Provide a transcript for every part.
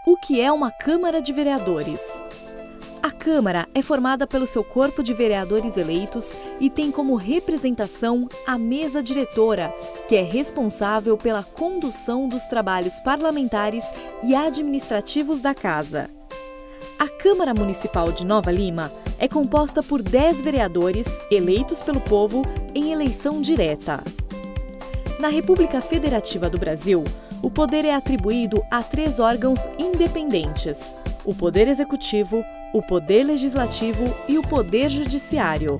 O que é uma Câmara de Vereadores? A Câmara é formada pelo seu corpo de vereadores eleitos e tem como representação a mesa diretora, que é responsável pela condução dos trabalhos parlamentares e administrativos da Casa. A Câmara Municipal de Nova Lima é composta por 10 vereadores eleitos pelo povo em eleição direta. Na República Federativa do Brasil, o poder é atribuído a 3 órgãos independentes: o Poder Executivo, o Poder Legislativo e o Poder Judiciário.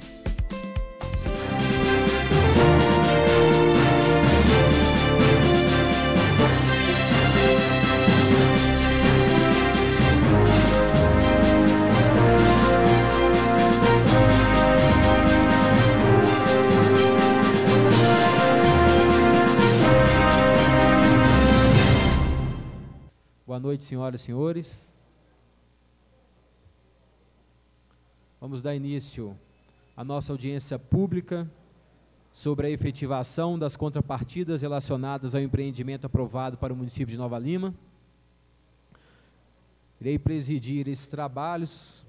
Boa noite, senhoras e senhores. Vamos dar início à nossa audiência pública sobre a efetivação das contrapartidas relacionadas ao empreendimento aprovado para o município de Nova Lima. Irei presidir esses trabalhos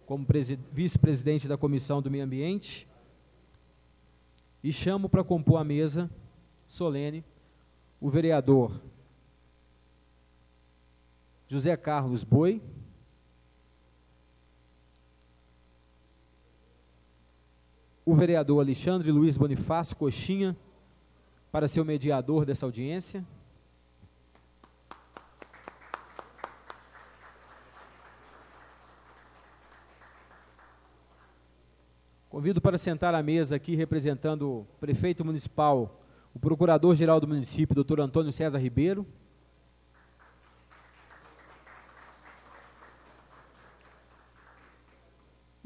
como vice-presidente da Comissão do Meio Ambiente e chamo para compor a mesa solene o vereador José Carlos Boi, o vereador Alexandre Luiz Bonifácio Coxinha, para ser o mediador dessa audiência. Convido para sentar à mesa aqui, representando o prefeito municipal, o procurador-geral do município, Dr. Antônio César Ribeiro.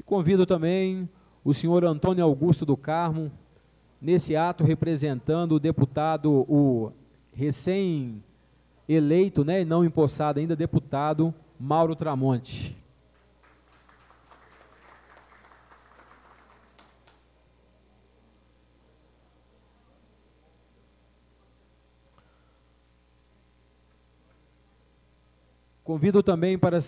Convido também o senhor Antônio Augusto do Carmo, nesse ato representando o deputado, o recém-eleito, e não empossado ainda, deputado Mauro Tramonte. Convido também para...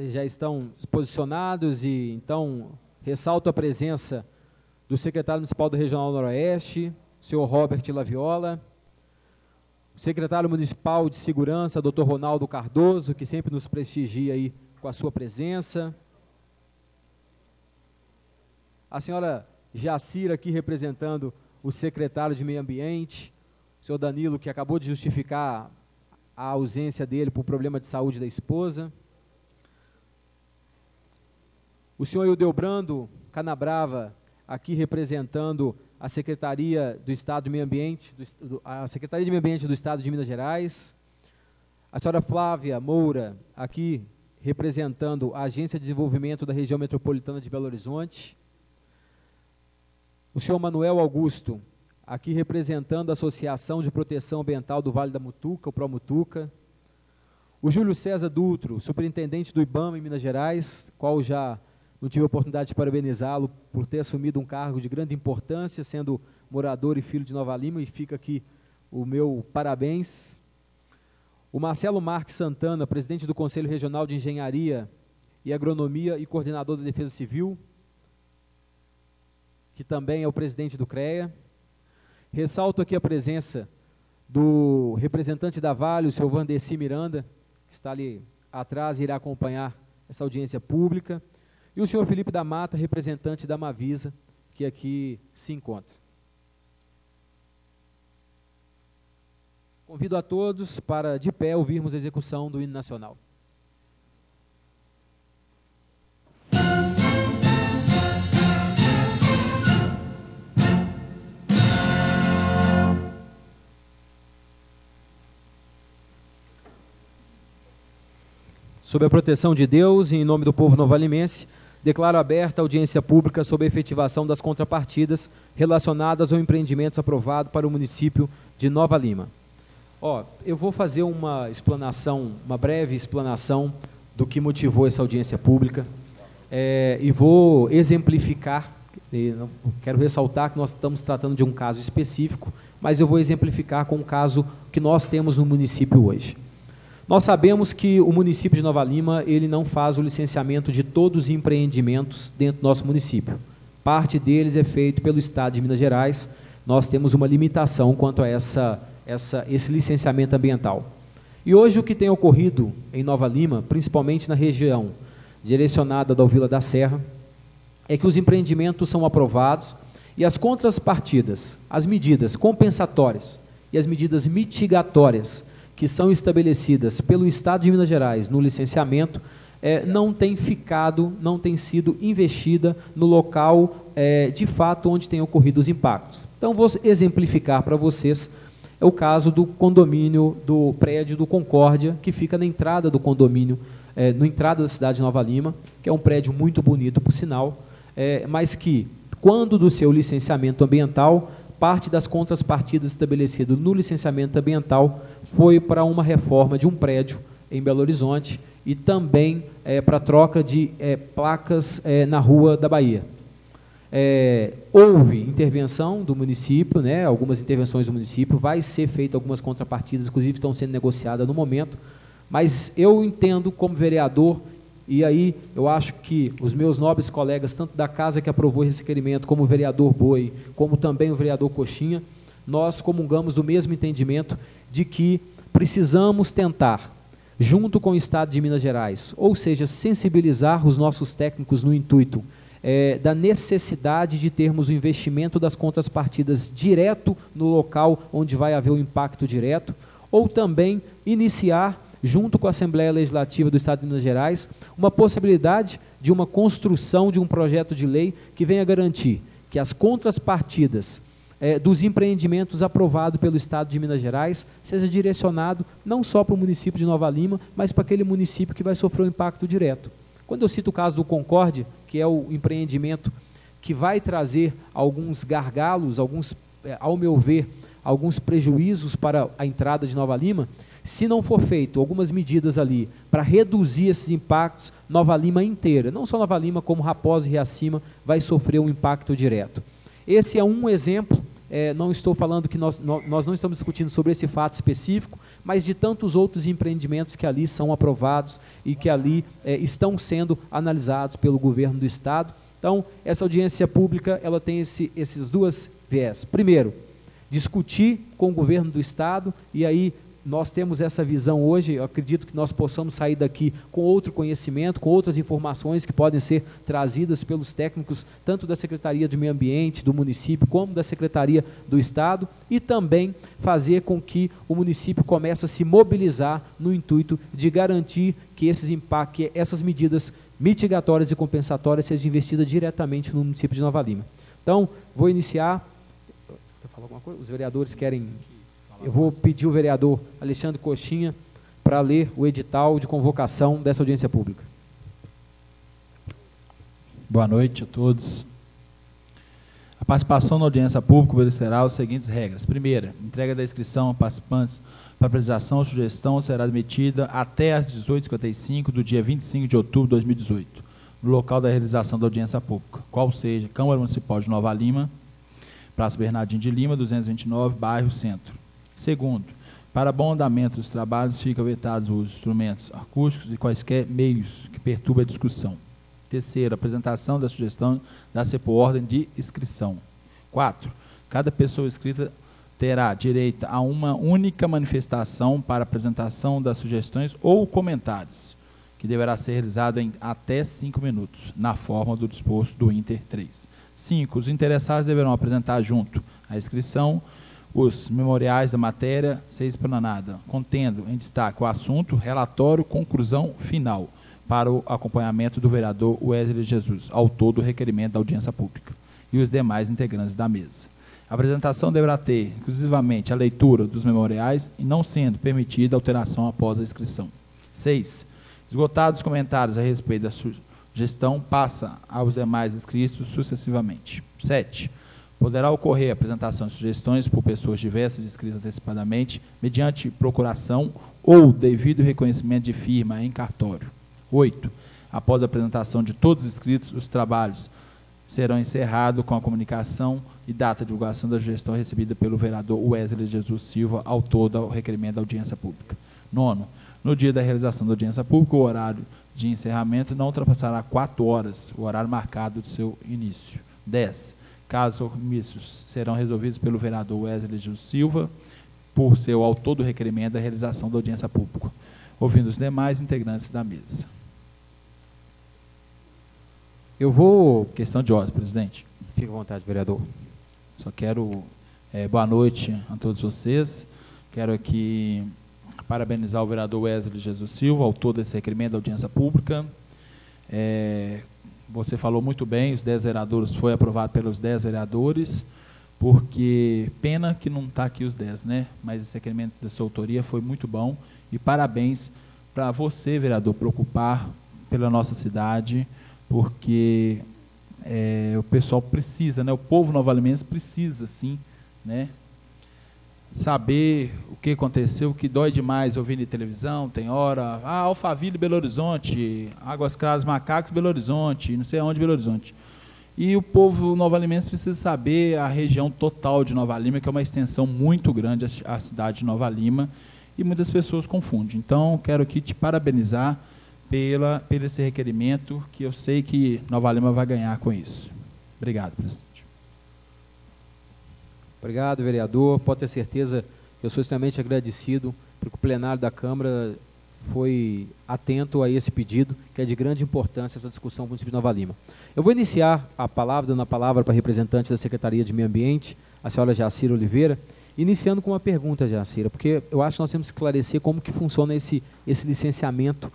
já estão posicionados e, então, ressalto a presença do secretário municipal do Regional Noroeste, o senhor Robert Laviola, o secretário municipal de Segurança, doutor Ronaldo Cardoso, que sempre nos prestigia aí com a sua presença, a senhora Jacira, aqui representando o secretário de Meio Ambiente, o senhor Danilo, que acabou de justificar a ausência dele por problema de saúde da esposa, o senhor Ildebrando Canabrava, aqui representando a Secretaria do Estado do Meio Ambiente, a Secretaria de Meio Ambiente do Estado de Minas Gerais, a senhora Flávia Moura, aqui representando a Agência de Desenvolvimento da Região Metropolitana de Belo Horizonte, o senhor Manuel Augusto, aqui representando a Associação de Proteção Ambiental do Vale da Mutuca, o Promutuca, o Júlio César Dutro, superintendente do IBAMA em Minas Gerais, qual já não tive a oportunidade de parabenizá-lo por ter assumido um cargo de grande importância, sendo morador e filho de Nova Lima, e fica aqui o meu parabéns. O Marcelo Marques Santana, presidente do Conselho Regional de Engenharia e Agronomia e coordenador da Defesa Civil, que também é o presidente do CREA. Ressalto aqui a presença do representante da Vale, o senhor Vandeci Miranda, que está ali atrás e irá acompanhar essa audiência pública, e o senhor Felipe da Mata, representante da Mavisa, que aqui se encontra. Convido a todos para, de pé, ouvirmos a execução do hino nacional. Sob a proteção de Deus e em nome do povo novalimense, declaro aberta a audiência pública sobre a efetivação das contrapartidas relacionadas ao empreendimento aprovado para o município de Nova Lima. Eu vou fazer uma explanação, uma breve explanação do que motivou essa audiência pública e vou exemplificar, quero ressaltar que nós estamos tratando de um caso específico, mas eu vou exemplificar com o caso que nós temos no município hoje. Nós sabemos que o município de Nova Lima, ele não faz o licenciamento de todos os empreendimentos dentro do nosso município. Parte deles é feito pelo Estado de Minas Gerais. Nós temos uma limitação quanto a esse licenciamento ambiental. E hoje o que tem ocorrido em Nova Lima, principalmente na região direcionada da Vila da Serra, é que os empreendimentos são aprovados e as contrapartidas, as medidas compensatórias e as medidas mitigatórias que são estabelecidas pelo Estado de Minas Gerais no licenciamento, não tem sido investida no local, de fato, onde tem ocorrido os impactos. Então, vou exemplificar para vocês o caso do condomínio, do prédio do Concórdia, que fica na entrada do condomínio, na entrada da cidade de Nova Lima, que é um prédio muito bonito, por sinal, mas que, quando do seu licenciamento ambiental, parte das contrapartidas estabelecidas no licenciamento ambiental foi para uma reforma de um prédio em Belo Horizonte e também para troca de placas na Rua da Bahia. Houve intervenção do município, algumas intervenções do município, vai ser feita algumas contrapartidas, inclusive estão sendo negociadas no momento, mas eu entendo como vereador, e aí eu acho que os meus nobres colegas, tanto da casa que aprovou esse requerimento, como o vereador Boi, como também o vereador Coxinha, nós comungamos do mesmo entendimento de que precisamos tentar, junto com o Estado de Minas Gerais, ou seja, sensibilizar os nossos técnicos no intuito da necessidade de termos o investimento das contrapartidas direto no local onde vai haver o impacto direto, ou também iniciar, junto com a Assembleia Legislativa do Estado de Minas Gerais, uma possibilidade de uma construção de um projeto de lei que venha garantir que as contrapartidas dos empreendimentos aprovados pelo Estado de Minas Gerais seja direcionado não só para o município de Nova Lima, mas para aquele município que vai sofrer um impacto direto. Quando eu cito o caso do Concórdia, que é o empreendimento que vai trazer alguns gargalos, ao meu ver, alguns prejuízos para a entrada de Nova Lima, se não for feito algumas medidas ali para reduzir esses impactos, Nova Lima inteira, não só Nova Lima, como Raposa e Riacima, vai sofrer um impacto direto. Esse é um exemplo, não estou falando que nós não estamos discutindo sobre esse fato específico, mas de tantos outros empreendimentos que ali são aprovados e que ali estão sendo analisados pelo governo do Estado. Então, essa audiência pública, ela tem esses duas viés. Primeiro, discutir com o governo do Estado, e aí nós temos essa visão hoje, eu acredito que nós possamos sair daqui com outro conhecimento, com outras informações que podem ser trazidas pelos técnicos, tanto da Secretaria de Meio Ambiente, do município, como da Secretaria do Estado, e também fazer com que o município comece a se mobilizar no intuito de garantir que que essas medidas mitigatórias e compensatórias sejam investidas diretamente no município de Nova Lima. Então, vou iniciar. Quer falar alguma coisa? Os vereadores querem... Eu vou pedir o vereador Alexandre Coxinha para ler o edital de convocação dessa audiência pública. Boa noite a todos. A participação na audiência pública obedecerá às seguintes regras. Primeira, entrega da inscrição a participantes para apresentação ou sugestão será admitida até às 18h55 do dia 25 de outubro de 2018, no local da realização da audiência pública, qual seja Câmara Municipal de Nova Lima, Praça Bernardino de Lima, 229, bairro Centro. Segundo, para bom andamento dos trabalhos, fica vetado os instrumentos acústicos e quaisquer meios que perturbem a discussão. Terceiro, apresentação da sugestão dá-se por ordem de inscrição. 4. Cada pessoa inscrita terá direito a uma única manifestação para apresentação das sugestões ou comentários, que deverá ser realizado em até 5 minutos, na forma do disposto do Inter 3. 5. Os interessados deverão apresentar junto à inscrição os memoriais da matéria ser explanada, contendo em destaque o assunto, relatório, conclusão final, para o acompanhamento do vereador Wesley Jesus, autor do requerimento da audiência pública, e os demais integrantes da mesa. A apresentação deverá ter, exclusivamente, a leitura dos memoriais e não sendo permitida alteração após a inscrição. 6. Esgotados os comentários a respeito da sugestão, passa aos demais inscritos sucessivamente. 7. Poderá ocorrer a apresentação de sugestões por pessoas diversas inscritas antecipadamente, mediante procuração ou devido reconhecimento de firma em cartório. 8. Após a apresentação de todos os inscritos, os trabalhos serão encerrados com a comunicação e data de divulgação da sugestão recebida pelo vereador Wesley Jesus Silva, autor do requerimento da audiência pública. 9. No dia da realização da audiência pública, o horário de encerramento não ultrapassará 4 horas, o horário marcado de seu início. 10. Casos omисsos serão resolvidos pelo vereador Wesley Gil Silva, por ser o autor do requerimento da realização da audiência pública, ouvindo os demais integrantes da mesa. Eu vou... Questão de ordem, presidente. Fique à vontade, vereador. Só quero... boa noite a todos vocês. Quero aqui parabenizar o vereador Wesley Jesus Silva, autor desse requerimento da audiência pública. Você falou muito bem, os 10 vereadores, foi aprovado pelos 10 vereadores, porque pena que não está aqui os 10, né? Mas esse requerimento da sua autoria foi muito bom, e parabéns para você, vereador, preocupar pela nossa cidade, porque o pessoal precisa, né? O povo novalimense precisa, sim, né? Saber o que aconteceu, o que dói demais ouvir na televisão, tem hora, Alphaville, Belo Horizonte, Águas Claras, Macacos, Belo Horizonte, não sei aonde, Belo Horizonte. E o povo novalimense precisa saber a região total de Nova Lima, que é uma extensão muito grande, a cidade de Nova Lima, e muitas pessoas confundem. Então, quero aqui te parabenizar pelo esse requerimento, que eu sei que Nova Lima vai ganhar com isso. Obrigado, presidente. Obrigado, vereador. Pode ter certeza que eu sou extremamente agradecido, porque o plenário da Câmara foi atento a esse pedido, que é de grande importância, essa discussão com o município de Nova Lima. Eu vou iniciar a palavra, dando a palavra para a representante da Secretaria de Meio Ambiente, a senhora Jacira Oliveira, iniciando com uma pergunta, Jacira, porque eu acho que nós temos que esclarecer como que funciona esse licenciamento,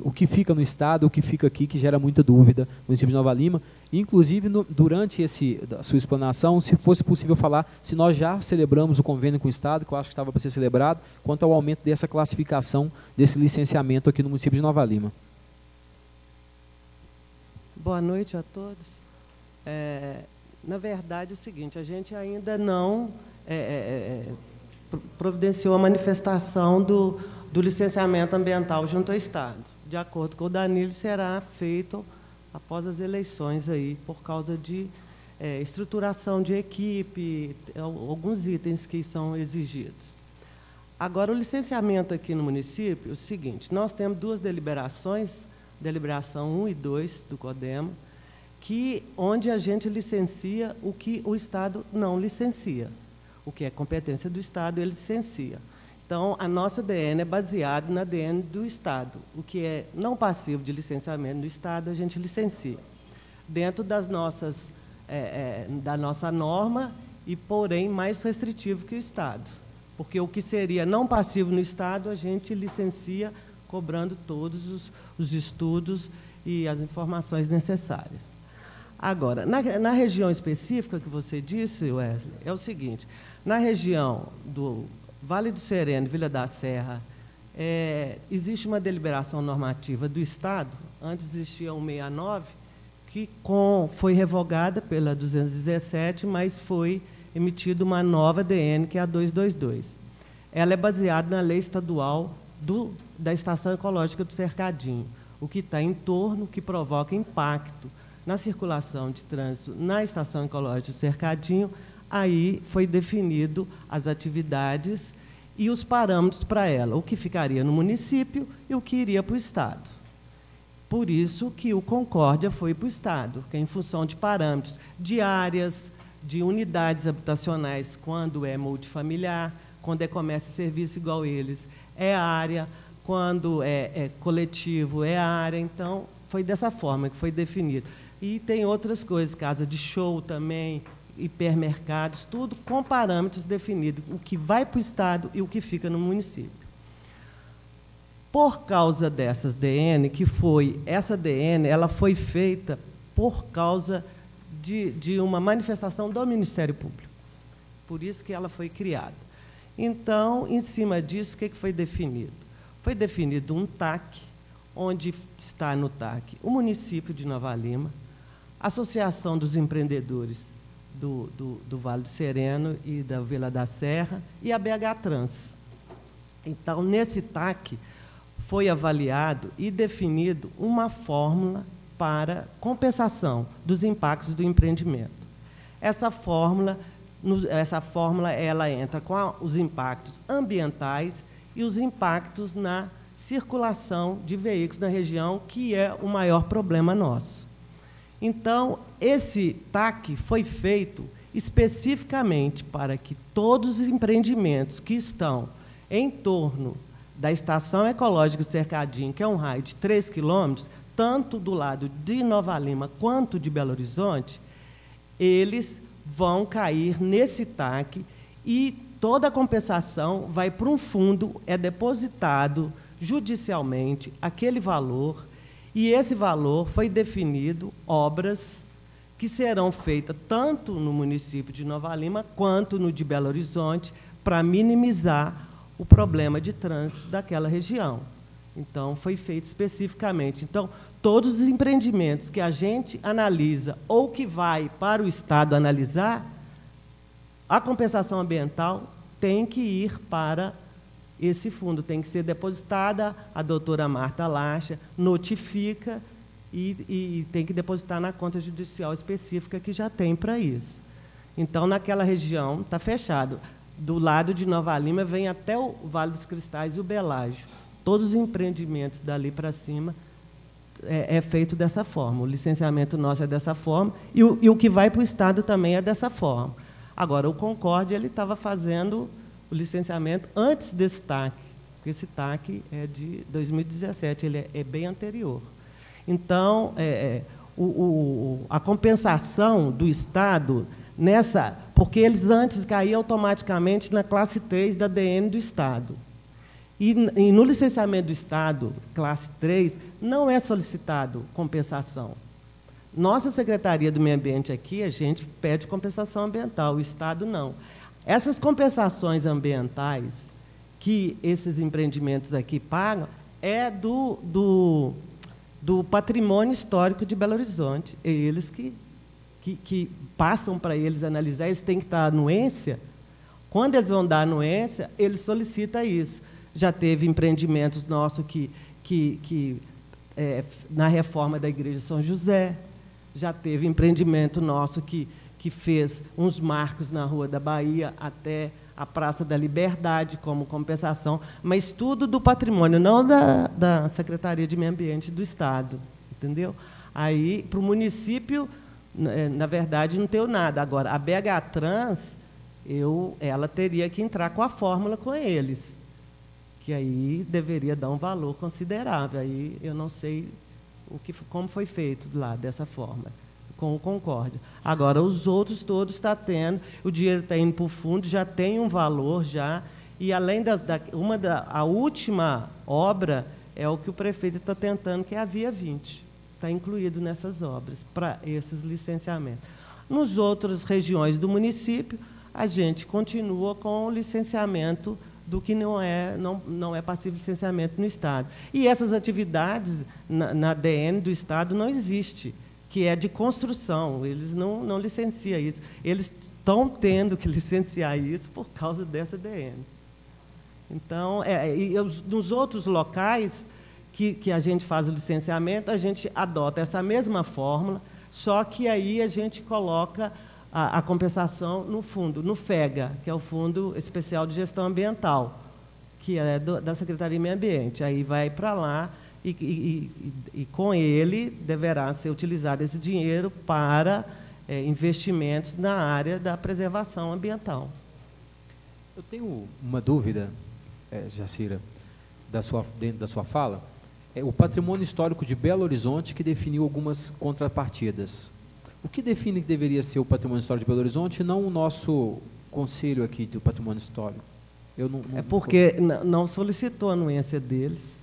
o que fica no Estado, o que fica aqui, que gera muita dúvida no município de Nova Lima. Inclusive, durante a sua explanação, se fosse possível falar se nós já celebramos o convênio com o Estado, que eu acho que estava para ser celebrado, quanto ao aumento dessa classificação, desse licenciamento aqui no município de Nova Lima. Boa noite a todos. Na verdade, é o seguinte, a gente ainda não providenciou a manifestação do licenciamento ambiental junto ao Estado. De acordo com o Danilo, será feito após as eleições, aí, por causa de estruturação de equipe, alguns itens que são exigidos. Agora, o licenciamento aqui no município, é o seguinte, nós temos 2 deliberações, deliberação 1 e 2 do CODEMA, onde a gente licencia o que o Estado não licencia. O que é competência do Estado, ele licencia. Então, a nossa DN é baseada na DN do Estado. O que é não passivo de licenciamento do Estado, a gente licencia. Dentro das nossas, da nossa norma, e, porém, mais restritivo que o Estado. Porque o que seria não passivo no Estado, a gente licencia cobrando todos os estudos e as informações necessárias. Agora, na região específica que você disse, Wesley, é o seguinte, na região do Vale do Sereno, Vila da Serra, existe uma deliberação normativa do Estado, antes existia 169, que foi revogada pela 217, mas foi emitida uma nova DN, que é a 222. Ela é baseada na lei estadual da Estação Ecológica do Cercadinho, o que está em torno, que provoca impacto na circulação de trânsito na Estação Ecológica do Cercadinho. Aí foi definido as atividades e os parâmetros para ela, o que ficaria no município e o que iria para o Estado. Por isso que o Concórdia foi para o Estado, que é em função de parâmetros de áreas, de unidades habitacionais, quando é multifamiliar, quando é comércio e serviço igual eles, é área, quando é coletivo, é área. Então, foi dessa forma que foi definido. E tem outras coisas, casa de show também, hipermercados, tudo com parâmetros definidos, o que vai para o Estado e o que fica no município. Por causa dessas DN, essa DN ela foi feita por causa de uma manifestação do Ministério Público. Por isso que ela foi criada. Então, em cima disso, o que foi definido? Foi definido um TAC, onde está no TAC o município de Nova Lima, a Associação dos Empreendedores do Vale do Sereno e da Vila da Serra e a BH Trans. Então, nesse TAC, foi avaliado e definido uma fórmula para compensação dos impactos do empreendimento. Essa fórmula ela entra com os impactos ambientais e os impactos na circulação de veículos na região, que é o maior problema nosso. Então, esse TAC foi feito especificamente para que todos os empreendimentos que estão em torno da Estação Ecológica do Cercadinho, que é um raio de 3 quilômetros, tanto do lado de Nova Lima quanto de Belo Horizonte, eles vão cair nesse TAC e toda a compensação vai para um fundo, é depositado judicialmente aquele valor, e esse valor foi definido obras que serão feitas tanto no município de Nova Lima quanto no de Belo Horizonte, para minimizar o problema de trânsito daquela região. Então, foi feito especificamente. Então, todos os empreendimentos que a gente analisa ou que vai para o Estado analisar, a compensação ambiental tem que ir para esse fundo, tem que ser depositada, a doutora Marta Lacha notifica e tem que depositar na conta judicial específica que já tem para isso. Então, naquela região, está fechado. Do lado de Nova Lima, vem até o Vale dos Cristais e o Belágio. Todos os empreendimentos dali para cima é feito dessa forma. O licenciamento nosso é dessa forma e o que vai para o Estado também é dessa forma. Agora, o Concórdia ele estava fazendo o licenciamento antes desse TAC, porque esse TAC é de 2017, ele é bem anterior. Então, a compensação do Estado nessa... Porque eles antes caíam automaticamente na classe 3 da DN do Estado. E no licenciamento do Estado, classe 3, não é solicitado compensação. Nossa Secretaria do Meio Ambiente aqui, a gente pede compensação ambiental, o Estado não. Essas compensações ambientais que esses empreendimentos aqui pagam é do patrimônio histórico de Belo Horizonte. É eles que passam para eles analisar, eles têm que estar anuência. Quando eles vão dar anuência, eles solicitam isso. Já teve empreendimentos nossos na reforma da Igreja de São José, já teve empreendimento nosso que fez uns marcos na Rua da Bahia até a Praça da Liberdade como compensação, mas tudo do patrimônio, não da Secretaria de Meio Ambiente do Estado, entendeu? Aí, para o município, na verdade, não tenho nada. Agora, a BH Trans, ela teria que entrar com a fórmula com eles, que aí deveria dar um valor considerável. Aí eu não sei como foi feito lá, dessa forma, com o Concórdia. Agora, os outros todos estão tendo, o dinheiro está indo para o fundo, já tem um valor, já, e além a última obra é o que o prefeito está tentando, que é a Via 20. Está incluído nessas obras, para esses licenciamentos. Nos outras regiões do município, a gente continua com o licenciamento do que não é passível de licenciamento no Estado. E essas atividades na DN do Estado não existe, que é de construção, eles não licenciam isso. Eles estão tendo que licenciar isso por causa dessa DN. Então, nos outros locais que a gente faz o licenciamento, a gente adota essa mesma fórmula, só que aí a gente coloca a compensação no fundo, no FEGA, que é o Fundo Especial de Gestão Ambiental, que é da Secretaria de Meio Ambiente. Aí vai para lá e com ele deverá ser utilizado esse dinheiro para investimentos na área da preservação ambiental. Eu tenho uma dúvida, Jacira, dentro da sua fala. O patrimônio histórico de Belo Horizonte que definiu algumas contrapartidas. O que define que deveria ser o patrimônio histórico de Belo Horizonte e não o nosso conselho aqui do patrimônio histórico? Porque não solicitou a anuência deles.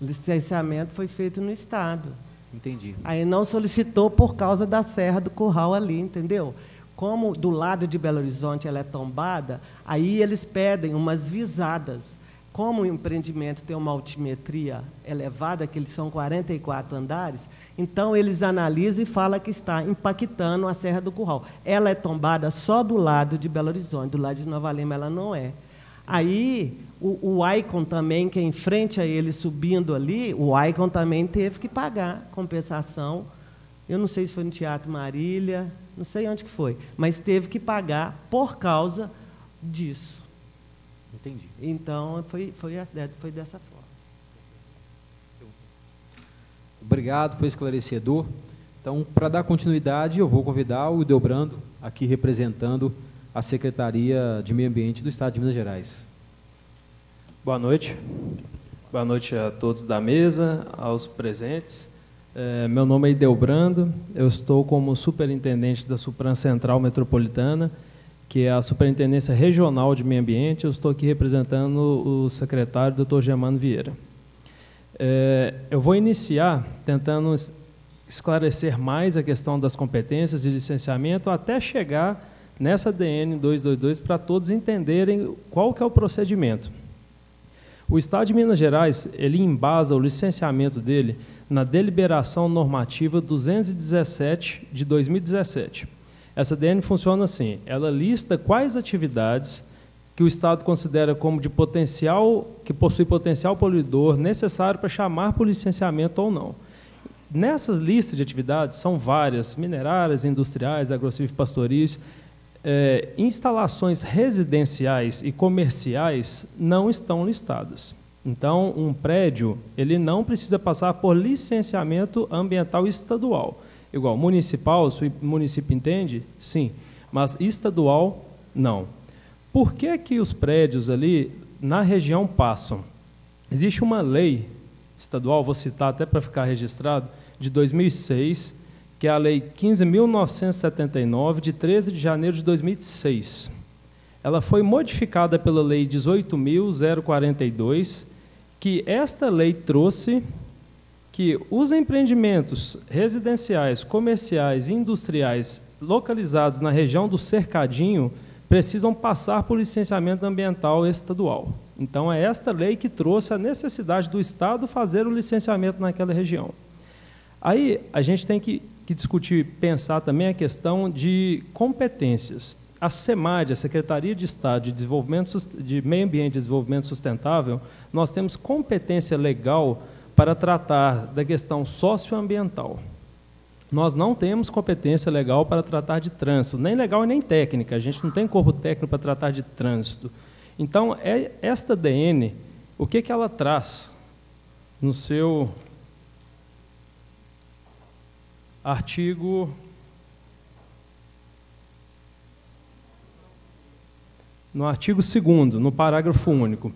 O licenciamento foi feito no Estado. Entendi. Aí não solicitou por causa da Serra do Curral ali, entendeu? Como do lado de Belo Horizonte ela é tombada, aí eles pedem umas visadas. Como o empreendimento tem uma altimetria elevada, que eles são 44 andares, então eles analisam e falam que está impactando a Serra do Curral. Ela é tombada só do lado de Belo Horizonte, do lado de Nova Lima ela não é. Aí, o Icon também, que é em frente a ele subindo ali, o Icon também teve que pagar compensação. Eu não sei se foi no Teatro Marília, não sei onde que foi, mas teve que pagar por causa disso. Entendi. Então, foi dessa forma. Obrigado, foi esclarecedor. Então, para dar continuidade, eu vou convidar o Ildebrando, aqui representando a Secretaria de Meio Ambiente do Estado de Minas Gerais. Boa noite. Boa noite a todos da mesa, aos presentes. Meu nome é Ildebrando, eu estou como superintendente da Supran Central Metropolitana, que é a Superintendência Regional de Meio Ambiente. Eu estou aqui representando o secretário, Dr. Germano Vieira. Eu vou iniciar tentando esclarecer mais a questão das competências de licenciamento até chegar nessa DN 222 para todos entenderem qual que é o procedimento. O Estado de Minas Gerais, ele embasa o licenciamento dele na Deliberação Normativa 217 de 2017. Essa DN funciona assim, ela lista quais atividades que o Estado considera como de potencial, que possui potencial poluidor necessário para chamar por licenciamento ou não. Nessas listas de atividades são várias, minerárias, industriais, agrossilvícolas, instalações residenciais e comerciais não estão listadas. Então, um prédio, ele não precisa passar por licenciamento ambiental estadual. Igual, municipal, se o município entende, sim, mas estadual, não. Por que que os prédios ali na região passam? Existe uma lei estadual, vou citar até para ficar registrado, de 2006, que é a Lei 15.979, de 13 de janeiro de 2006. Ela foi modificada pela Lei 18.042, que esta lei trouxe que os empreendimentos residenciais, comerciais e industriais localizados na região do Cercadinho precisam passar por licenciamento ambiental estadual. Então, é esta lei que trouxe a necessidade do Estado fazer o licenciamento naquela região. Aí, a gente tem que discutir, pensar também a questão de competências. A SEMAD, a Secretaria de Estado de Meio Ambiente e Desenvolvimento Sustentável, nós temos competência legal para tratar da questão socioambiental. Nós não temos competência legal para tratar de trânsito, nem legal e nem técnica. A gente não tem corpo técnico para tratar de trânsito. Então, esta DN, o que ela traz no seu artigo... No artigo 2º, no parágrafo único,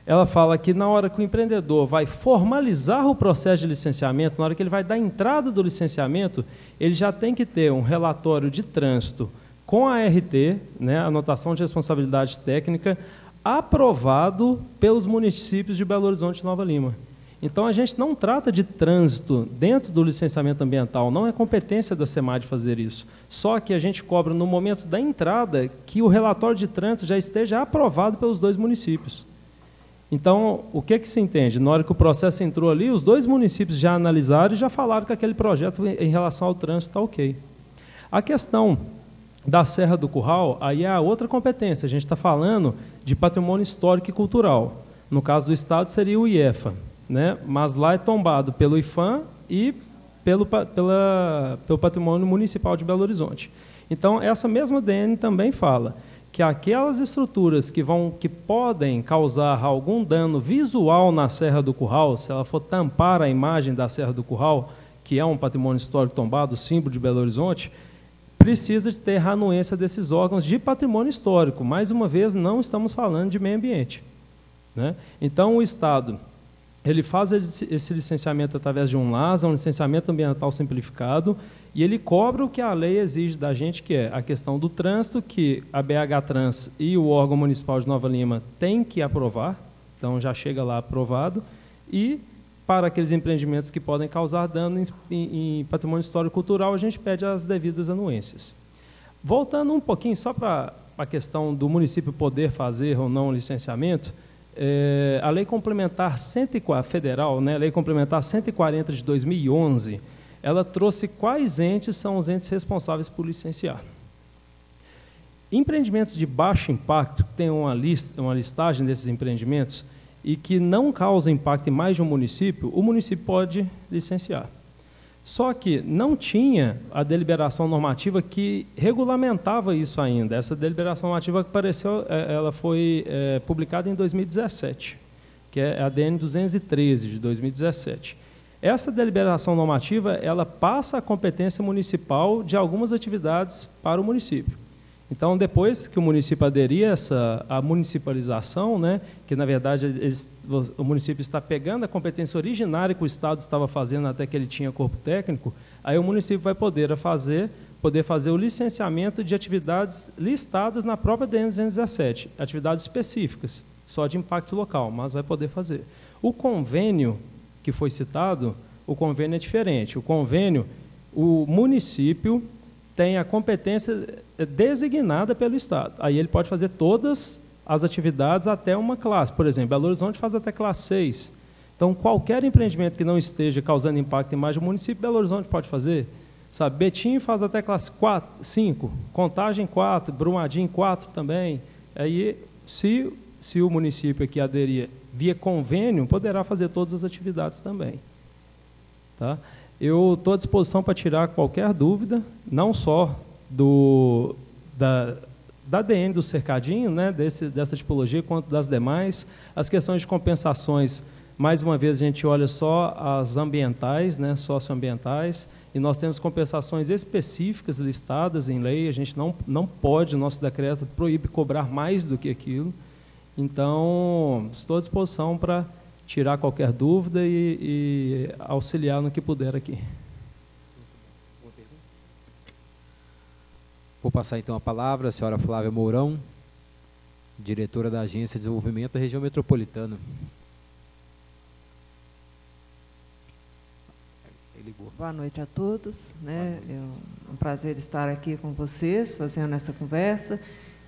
ela fala que na hora que o empreendedor vai formalizar o processo de licenciamento, na hora que ele vai dar entrada do licenciamento, ele já tem que ter um relatório de trânsito com a ART, né, anotação de responsabilidade técnica, aprovado pelos municípios de Belo Horizonte e Nova Lima. Então, a gente não trata de trânsito dentro do licenciamento ambiental, não é competência da SEMAD fazer isso. Só que a gente cobra, no momento da entrada, que o relatório de trânsito já esteja aprovado pelos 2 municípios. Então, o que se entende? Na hora que o processo entrou ali, os 2 municípios já analisaram e já falaram que aquele projeto em relação ao trânsito está ok. A questão da Serra do Curral, aí é a outra competência. A gente está falando de patrimônio histórico e cultural. No caso do Estado, seria o IEFA, né? Mas lá é tombado pelo IFAM e pelo Patrimônio Municipal de Belo Horizonte. Então, essa mesma DN também fala que aquelas estruturas que podem causar algum dano visual na Serra do Curral, se ela for tampar a imagem da Serra do Curral, que é um patrimônio histórico tombado, símbolo de Belo Horizonte, precisa de ter a anuência desses órgãos de patrimônio histórico. Mais uma vez, não estamos falando de meio ambiente, né? Então, o Estado, ele faz esse licenciamento através de um LASA, um licenciamento ambiental simplificado, e ele cobra o que a lei exige da gente, que é a questão do trânsito, que a BH Trans e o órgão municipal de Nova Lima têm que aprovar, então já chega lá aprovado, e para aqueles empreendimentos que podem causar dano em patrimônio histórico-cultural, a gente pede as devidas anuências. Voltando um pouquinho só para a questão do município poder fazer ou não o licenciamento, a Lei Complementar 140, federal, né, a Lei Complementar 140 de 2011, ela trouxe quais entes são os entes responsáveis por licenciar. Empreendimentos de baixo impacto, que tem uma listagem desses empreendimentos, e que não causam impacto em mais de um município, o município pode licenciar. Só que não tinha a deliberação normativa que regulamentava isso ainda. Essa deliberação normativa apareceu, ela foi publicada em 2017, que é a DN 213 de 2017. Essa deliberação normativa, ela passa a competência municipal de algumas atividades para o município. Então, depois que o município aderir à municipalização, né, que, na verdade, o município está pegando a competência originária que o Estado estava fazendo até que ele tinha corpo técnico, aí o município vai poder fazer o licenciamento de atividades listadas na própria DN 217, atividades específicas, só de impacto local, mas vai poder fazer. O convênio que foi citado, o convênio é diferente. O convênio, o município tem a competência designada pelo Estado. Aí ele pode fazer todas as atividades até uma classe. Por exemplo, Belo Horizonte faz até classe 6. Então, qualquer empreendimento que não esteja causando impacto em mais de um município, Belo Horizonte pode fazer. Sabe, Betim faz até classe 4, 5, Contagem 4, Brumadinho 4 também. Aí, se o município aqui aderir via convênio, poderá fazer todas as atividades também. Tá? Eu estou à disposição para tirar qualquer dúvida, não só da DN do cercadinho, né, dessa tipologia, quanto das demais. As questões de compensações, mais uma vez, a gente olha só as ambientais, né, socioambientais, e nós temos compensações específicas listadas em lei. A gente não pode, o nosso decreto proíbe cobrar mais do que aquilo. Então, estou à disposição para tirar qualquer dúvida e auxiliar no que puder aqui. Vou passar então a palavra à senhora Flávia Mourão, diretora da Agência de Desenvolvimento da Região Metropolitana. Boa noite a todos, né? É um prazer estar aqui com vocês, fazendo essa conversa,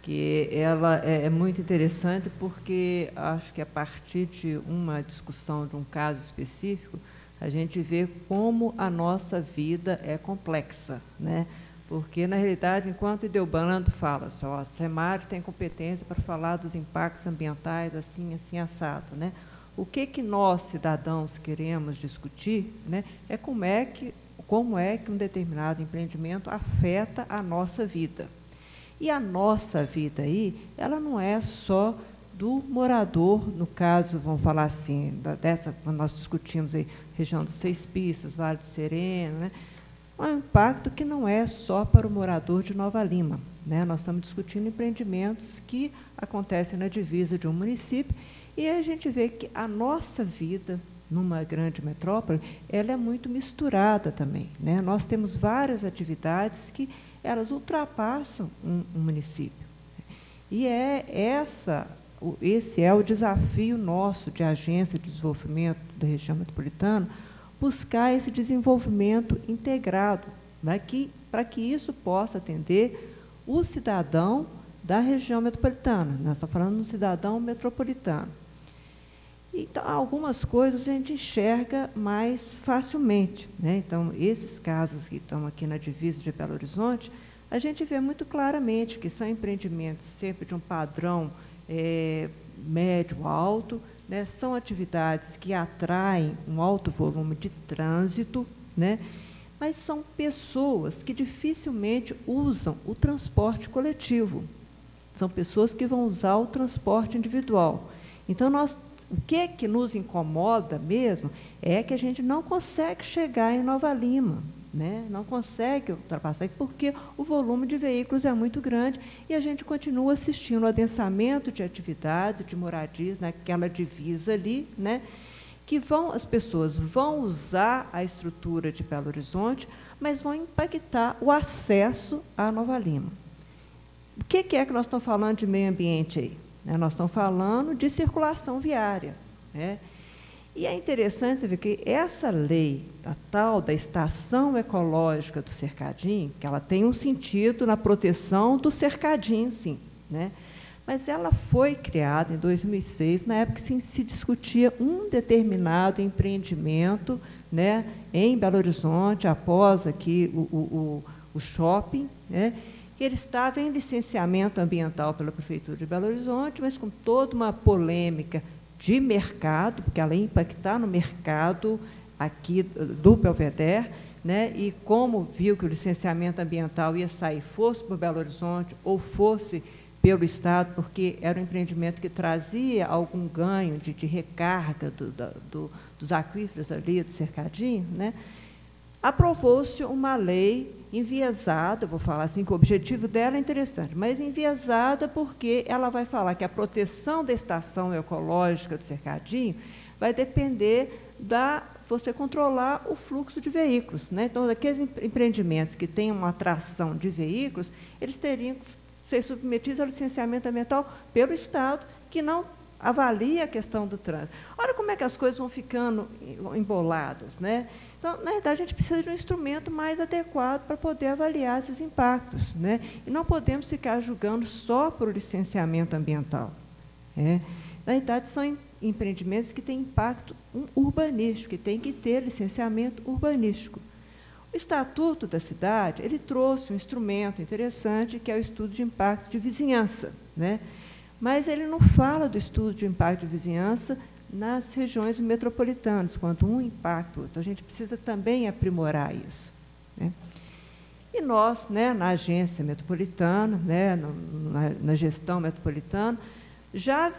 que ela é muito interessante, porque acho que a partir de uma discussão de um caso específico, a gente vê como a nossa vida é complexa, né? Porque, na realidade, enquanto Ideobrando fala só, a SEMAD tem competência para falar dos impactos ambientais assim, assim, assado, né? O que nós, cidadãos, queremos discutir, né, é como é que um determinado empreendimento afeta a nossa vida. E a nossa vida aí, ela não é só do morador, no caso, vamos falar assim, quando nós discutimos aí, região das 6 Pistas, Vale do Sereno, né, é um impacto que não é só para o morador de Nova Lima, né? Nós estamos discutindo empreendimentos que acontecem na divisa de um município, e a gente vê que a nossa vida, numa grande metrópole, ela é muito misturada também, né? Nós temos várias atividades que elas ultrapassam um município. E esse é o desafio nosso de Agência de Desenvolvimento da Região Metropolitana, buscar esse desenvolvimento integrado, né, para que isso possa atender o cidadão da região metropolitana. Nós estamos falando do cidadão metropolitano. Então, algumas coisas a gente enxerga mais facilmente, né? Então, esses casos que estão aqui na divisa de Belo Horizonte, a gente vê muito claramente que são empreendimentos sempre de um padrão médio-alto, né? São atividades que atraem um alto volume de trânsito, né? Mas são pessoas que dificilmente usam o transporte coletivo. São pessoas que vão usar o transporte individual. Então, o que nos incomoda mesmo é que a gente não consegue chegar em Nova Lima, né? Não consegue ultrapassar, porque o volume de veículos é muito grande e a gente continua assistindo ao adensamento de atividades, de moradias, naquela divisa ali, né? Que as pessoas vão usar a estrutura de Belo Horizonte, mas vão impactar o acesso a Nova Lima. O que é que nós estamos falando de meio ambiente aí? Nós estamos falando de circulação viária, né? E é interessante ver que essa lei, a tal da estação ecológica do cercadinho, que ela tem um sentido na proteção do cercadinho, sim, né? Mas ela foi criada em 2006, na época que se discutia um determinado empreendimento, né, em Belo Horizonte, após aqui o shopping, né? Ele estava em licenciamento ambiental pela Prefeitura de Belo Horizonte, mas com toda uma polêmica de mercado, porque ela ia impactar no mercado aqui do Belvedere, né, e como viu que o licenciamento ambiental ia sair, fosse por Belo Horizonte ou fosse pelo Estado, porque era um empreendimento que trazia algum ganho de recarga dos aquíferos ali, do cercadinho, né, aprovou-se uma lei enviesada, vou falar assim, que o objetivo dela é interessante, mas enviesada porque ela vai falar que a proteção da estação ecológica do cercadinho vai depender você controlar o fluxo de veículos, né? Então, aqueles empreendimentos que têm uma atração de veículos, eles teriam que ser submetidos ao licenciamento ambiental pelo Estado, que não avalia a questão do trânsito. Olha como é que as coisas vão ficando emboladas, né? Então, na verdade, a gente precisa de um instrumento mais adequado para poder avaliar esses impactos, né? E não podemos ficar julgando só por licenciamento ambiental. Na verdade, são empreendimentos que têm impacto urbanístico, que tem que ter licenciamento urbanístico. O Estatuto da Cidade, ele trouxe um instrumento interessante, que é o estudo de impacto de vizinhança, né? Mas ele não fala do estudo de impacto de vizinhança nas regiões metropolitanas, quando um impacta o outro. A gente precisa também aprimorar isso, né? E nós, né, na agência metropolitana, né, na gestão metropolitana, já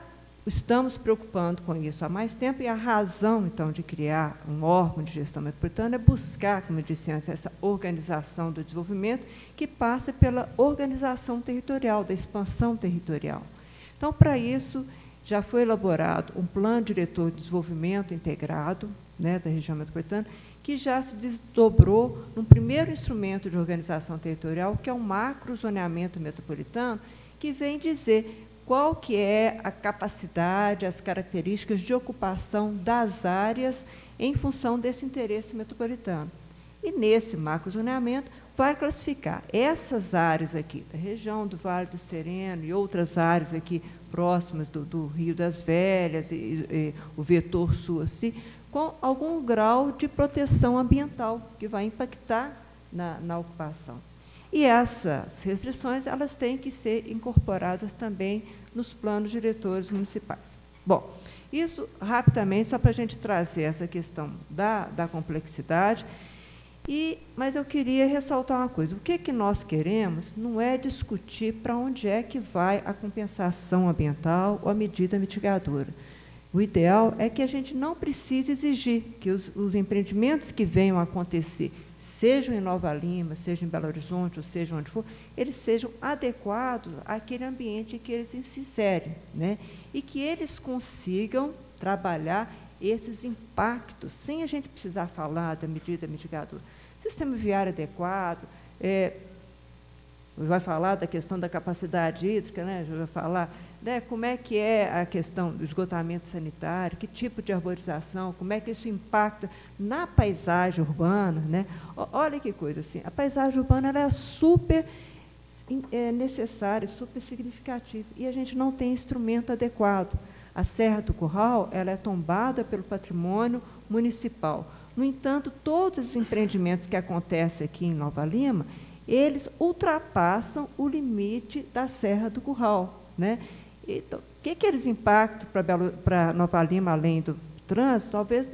estamos preocupando com isso há mais tempo, e a razão, então, de criar um órgão de gestão metropolitana é buscar, como eu disse antes, essa organização do desenvolvimento que passa pela organização territorial, da expansão territorial. Então, para isso, já foi elaborado um plano diretor de desenvolvimento integrado, né, da região metropolitana, que já se desdobrou num primeiro instrumento de organização territorial, que é o macrozoneamento metropolitano, que vem dizer qual que é a capacidade, as características de ocupação das áreas em função desse interesse metropolitano. E, nesse macrozoneamento, vai classificar essas áreas aqui, da região do Vale do Sereno e outras áreas aqui próximas do Rio das Velhas, e o vetor sul, assim, com algum grau de proteção ambiental, que vai impactar na ocupação. E essas restrições, elas têm que ser incorporadas também nos planos diretores municipais. Bom, isso rapidamente, só para a gente trazer essa questão da complexidade, mas eu queria ressaltar uma coisa. O que nós queremos não é discutir para onde é que vai a compensação ambiental ou a medida mitigadora. O ideal é que a gente não precise exigir que os empreendimentos que venham a acontecer, sejam em Nova Lima, sejam em Belo Horizonte, ou seja onde for, eles sejam adequados àquele ambiente em que eles se inserem, né? E que eles consigam trabalhar esses impactos, sem a gente precisar falar da medida mitigadora. Sistema viário adequado, vai falar da questão da capacidade hídrica, né? Já vai falar, né, como é que é a questão do esgotamento sanitário, que tipo de arborização, como é que isso impacta na paisagem urbana, né? Olha que coisa assim, a paisagem urbana ela é super necessária, super significativa, e a gente não tem instrumento adequado. A Serra do Curral ela é tombada pelo patrimônio municipal. No entanto, todos os empreendimentos que acontecem aqui em Nova Lima, eles ultrapassam o limite da Serra do Curral, né? Então, o que eles impactam para Nova Lima, além do trânsito? Talvez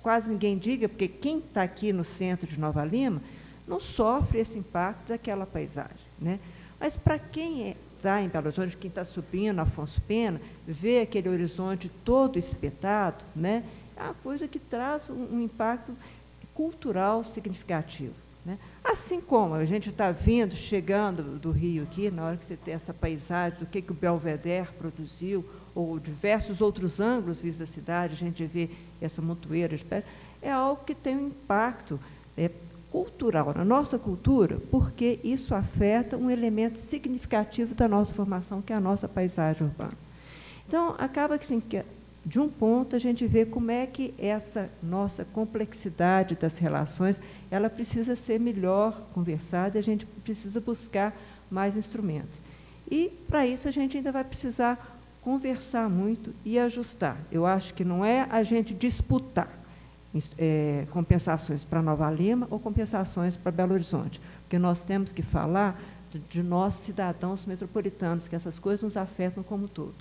quase ninguém diga, porque quem está aqui no centro de Nova Lima não sofre esse impacto daquela paisagem, né? Mas para quem está em Belo Horizonte, quem está subindo Afonso Pena, vê aquele horizonte todo espetado, né? É uma coisa que traz um impacto cultural significativo, né? Assim como a gente está chegando do Rio aqui, na hora que você tem essa paisagem do que o Belvedere produziu, ou diversos outros ângulos vistos da cidade, a gente vê essa montoeira de pedra, é algo que tem um impacto cultural, na nossa cultura, porque isso afeta um elemento significativo da nossa formação, que é a nossa paisagem urbana. Então, acaba que, assim, de um ponto, a gente vê como é que essa nossa complexidade das relações, ela precisa ser melhor conversada, e a gente precisa buscar mais instrumentos. E, para isso, a gente ainda vai precisar conversar muito e ajustar. Eu acho que não é a gente disputar compensações para Nova Lima ou compensações para Belo Horizonte, porque nós temos que falar de nós, cidadãos metropolitanos, que essas coisas nos afetam como um todo.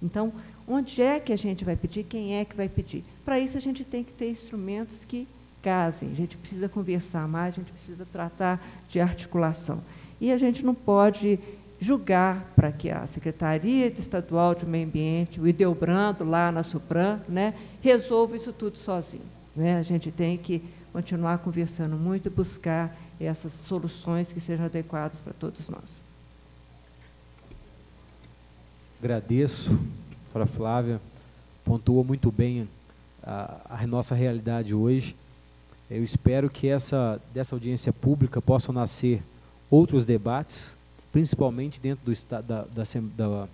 Então, onde é que a gente vai pedir? Quem é que vai pedir? Para isso, a gente tem que ter instrumentos que casem, a gente precisa conversar mais, a gente precisa tratar de articulação. E a gente não pode julgar para que a Secretaria Estadual de Meio Ambiente, o Ideobrando, lá na Supran, né, resolva isso tudo sozinho, né? A gente tem que continuar conversando muito e buscar essas soluções que sejam adequadas para todos nós. Agradeço, doutora Flávia, pontuou muito bem a nossa realidade hoje. Eu espero que dessa audiência pública possam nascer outros debates, principalmente dentro da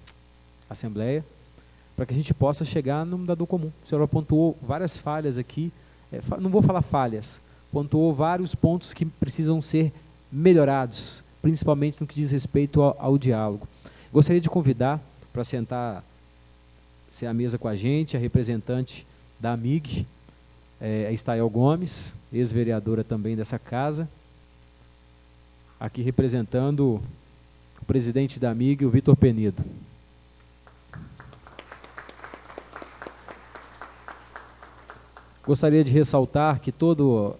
Assembleia, para que a gente possa chegar no dado comum. A senhora pontuou várias falhas aqui, não vou falar falhas, pontuou vários pontos que precisam ser melhorados, principalmente no que diz respeito ao diálogo. Gostaria de convidar para sentar à mesa com a gente, a representante da AMIG, a Estael Gomes, ex-vereadora também dessa casa, aqui representando o presidente da AMIG, o Vitor Penido. Gostaria de ressaltar que toda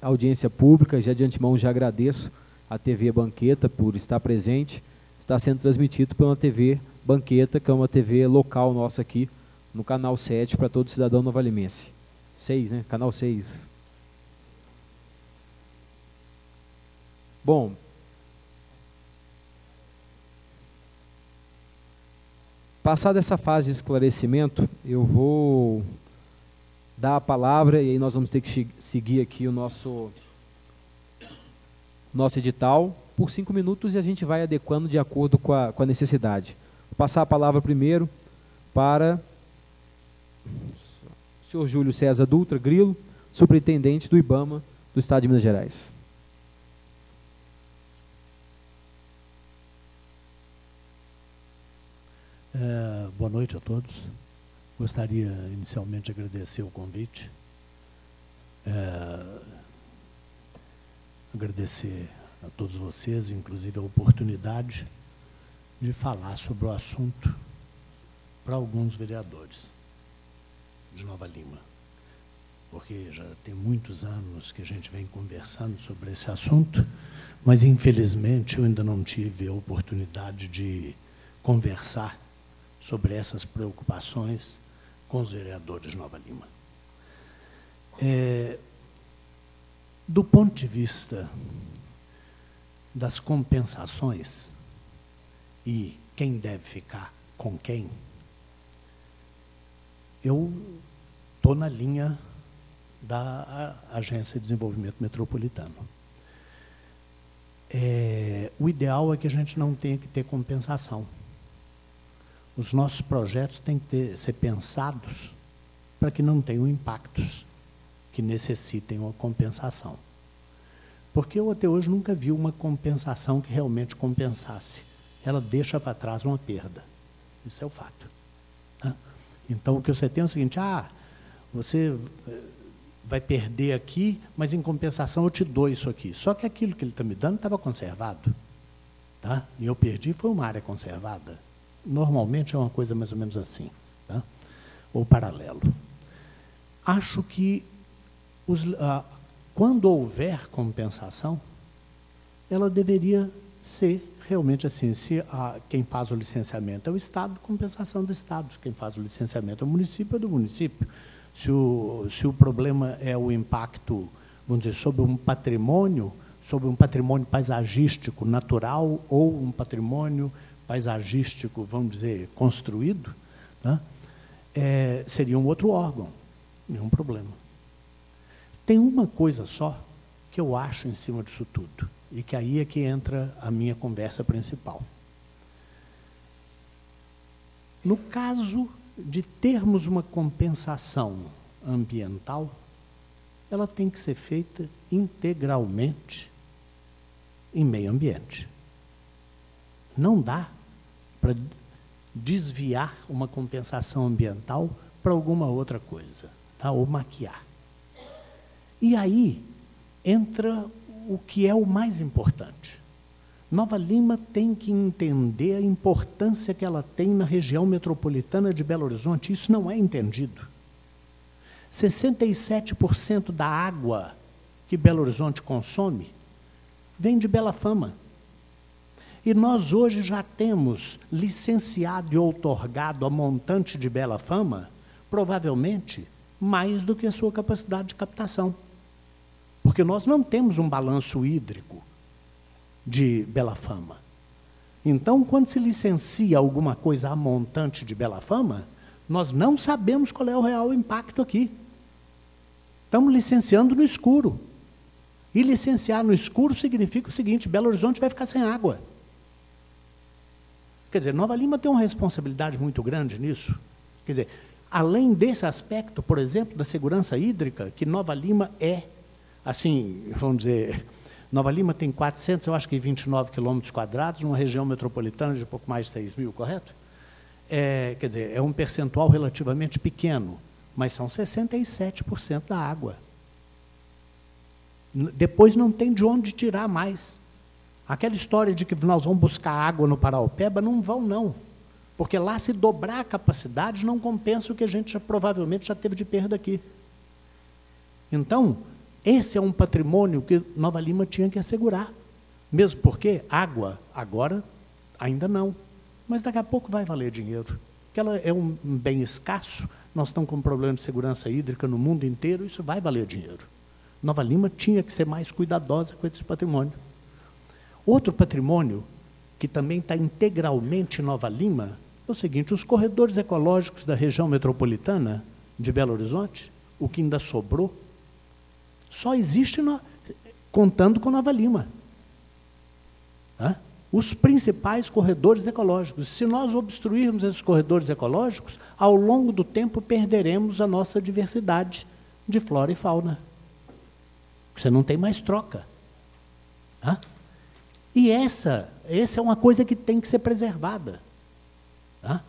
a audiência pública, já de antemão já agradeço à TV Banqueta por estar presente, está sendo transmitido pela TV Banqueta, que é uma TV local nossa aqui, no canal 7, para todo cidadão novalimense. 6, né? Canal 6. Bom, passada essa fase de esclarecimento, eu vou dar a palavra, e aí nós vamos ter que seguir aqui o nosso edital, por 5 minutos, e a gente vai adequando de acordo com a necessidade. Vou passar a palavra primeiro para o senhor Júlio César Dutra Grilo, superintendente do IBAMA do Estado de Minas Gerais. Boa noite a todos. Gostaria inicialmente de agradecer o convite, agradecer a todos vocês, inclusive a oportunidade de falar sobre o assunto para alguns vereadores de Nova Lima, porque já tem muitos anos que a gente vem conversando sobre esse assunto, mas infelizmente eu ainda não tive a oportunidade de conversar sobre essas preocupações com os vereadores de Nova Lima. Do ponto de vista das compensações e quem deve ficar com quem, eu estou na linha da Agência de Desenvolvimento Metropolitano. O ideal é que a gente não tenha que ter compensação. Os nossos projetos têm que ser pensados para que não tenham impactos que necessitem uma compensação. Porque eu até hoje nunca vi uma compensação que realmente compensasse. Ela deixa para trás uma perda. Isso é o fato. Tá? Então, o que você tem é o seguinte, você vai perder aqui, mas em compensação eu te dou isso aqui. Só que aquilo que ele está me dando estava conservado. Tá? E eu perdi, foi uma área conservada. Normalmente é uma coisa mais ou menos assim, tá? Ou paralelo. Acho que quando houver compensação, ela deveria ser realmente assim, se quem faz o licenciamento é o Estado, compensação do Estado, quem faz o licenciamento é o município, Se o problema é o impacto, vamos dizer, sobre um patrimônio paisagístico natural ou um patrimônio paisagístico, vamos dizer, construído, né? Seria um outro órgão, nenhum problema. Tem uma coisa só que eu acho em cima disso tudo, e que aí é que entra a minha conversa principal. No caso de termos uma compensação ambiental, ela tem que ser feita integralmente em meio ambiente. Não dá para desviar uma compensação ambiental para alguma outra coisa, tá? Ou maquiar. E aí entra o que é o mais importante. Nova Lima tem que entender a importância que ela tem na região metropolitana de Belo Horizonte. Isso não é entendido. 67% da água que Belo Horizonte consome vem de Bela Fama. E nós hoje já temos licenciado e outorgado a montante de Bela Fama, provavelmente, mais do que a sua capacidade de captação. Porque nós não temos um balanço hídrico de Bela Fama. Então, quando se licencia alguma coisa a montante de Bela Fama, nós não sabemos qual é o real impacto aqui. Estamos licenciando no escuro. E licenciar no escuro significa o seguinte: Belo Horizonte vai ficar sem água. Quer dizer, Nova Lima tem uma responsabilidade muito grande nisso. Quer dizer, além desse aspecto, por exemplo, da segurança hídrica, que Nova Lima é, assim, vamos dizer, Nova Lima tem 429 quilômetros quadrados, numa região metropolitana de pouco mais de 6 mil, correto? Quer dizer, é um percentual relativamente pequeno, mas são 67% da água. Depois não tem de onde tirar mais. Aquela história de que nós vamos buscar água no Paraopeba, não vão, não. Porque lá, se dobrar a capacidade, não compensa o que a gente provavelmente já teve de perda aqui. Então, esse é um patrimônio que Nova Lima tinha que assegurar. Mesmo porque água, agora, ainda não. Mas daqui a pouco vai valer dinheiro. Porque ela é um bem escasso, nós estamos com um problema de segurança hídrica no mundo inteiro, isso vai valer dinheiro. Nova Lima tinha que ser mais cuidadosa com esse patrimônio. Outro patrimônio, que também está integralmente em Nova Lima, é o seguinte: os corredores ecológicos da região metropolitana de Belo Horizonte, o que ainda sobrou, só existe contando com Nova Lima. Os principais corredores ecológicos. Se nós obstruirmos esses corredores ecológicos, ao longo do tempo perderemos a nossa diversidade de flora e fauna. Você não tem mais troca. E essa é uma coisa que tem que ser preservada.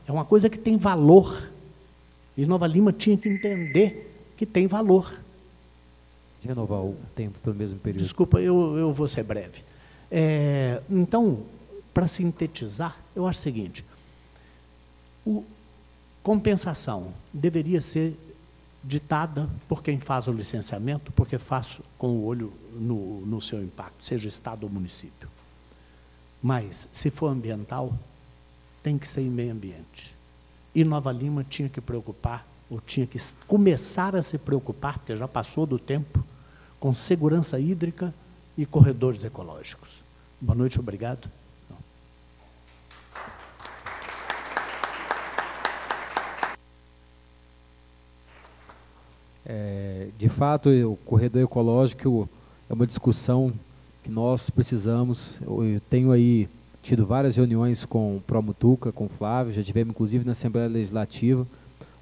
É uma coisa que tem valor. E Nova Lima tinha que entender que tem valor. Renovar o tempo pelo mesmo período. Desculpa, eu vou ser breve. Então, para sintetizar, eu acho o seguinte: compensação deveria ser ditada por quem faz o licenciamento, porque faz com o olho no seu impacto, seja Estado ou município. Mas, se for ambiental, tem que ser em meio ambiente. E Nova Lima tinha que preocupar, ou tinha que começar a se preocupar, porque já passou do tempo, com segurança hídrica e corredores ecológicos. Boa noite, obrigado. De fato, o corredor ecológico é uma discussão que nós precisamos. Eu tenho aí tido várias reuniões com o Promutuca, com o Flávio, já tivemos inclusive na Assembleia Legislativa,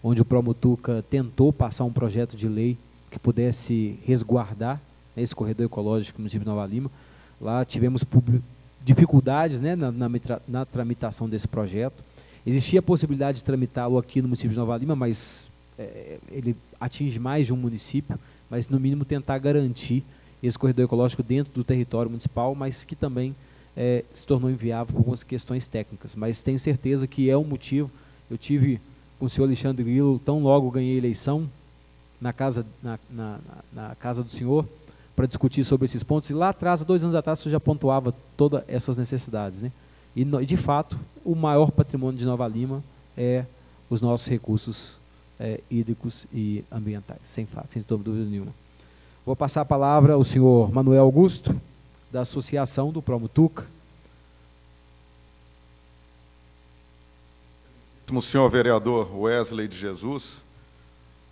onde o Promutuca tentou passar um projeto de lei que pudesse resguardar esse corredor ecológico no município de Nova Lima. Lá tivemos dificuldades, né, na tramitação desse projeto. Existia a possibilidade de tramitá-lo aqui no município de Nova Lima, mas ele atinge mais de um município, mas no mínimo tentar garantir esse corredor ecológico dentro do território municipal, mas que também se tornou inviável por algumas questões técnicas. Mas tenho certeza que é um motivo. Eu tive com o senhor Alexandre Grilo, tão logo ganhei a eleição, na casa do senhor, para discutir sobre esses pontos, e lá atrás, há 2 anos atrás, você já pontuava todas essas necessidades, né? E, de fato, o maior patrimônio de Nova Lima é os nossos recursos hídricos e ambientais, sem dúvida nenhuma. Vou passar a palavra ao senhor Manuel Augusto, da Associação do Promutuca. Senhor vereador Wesley de Jesus,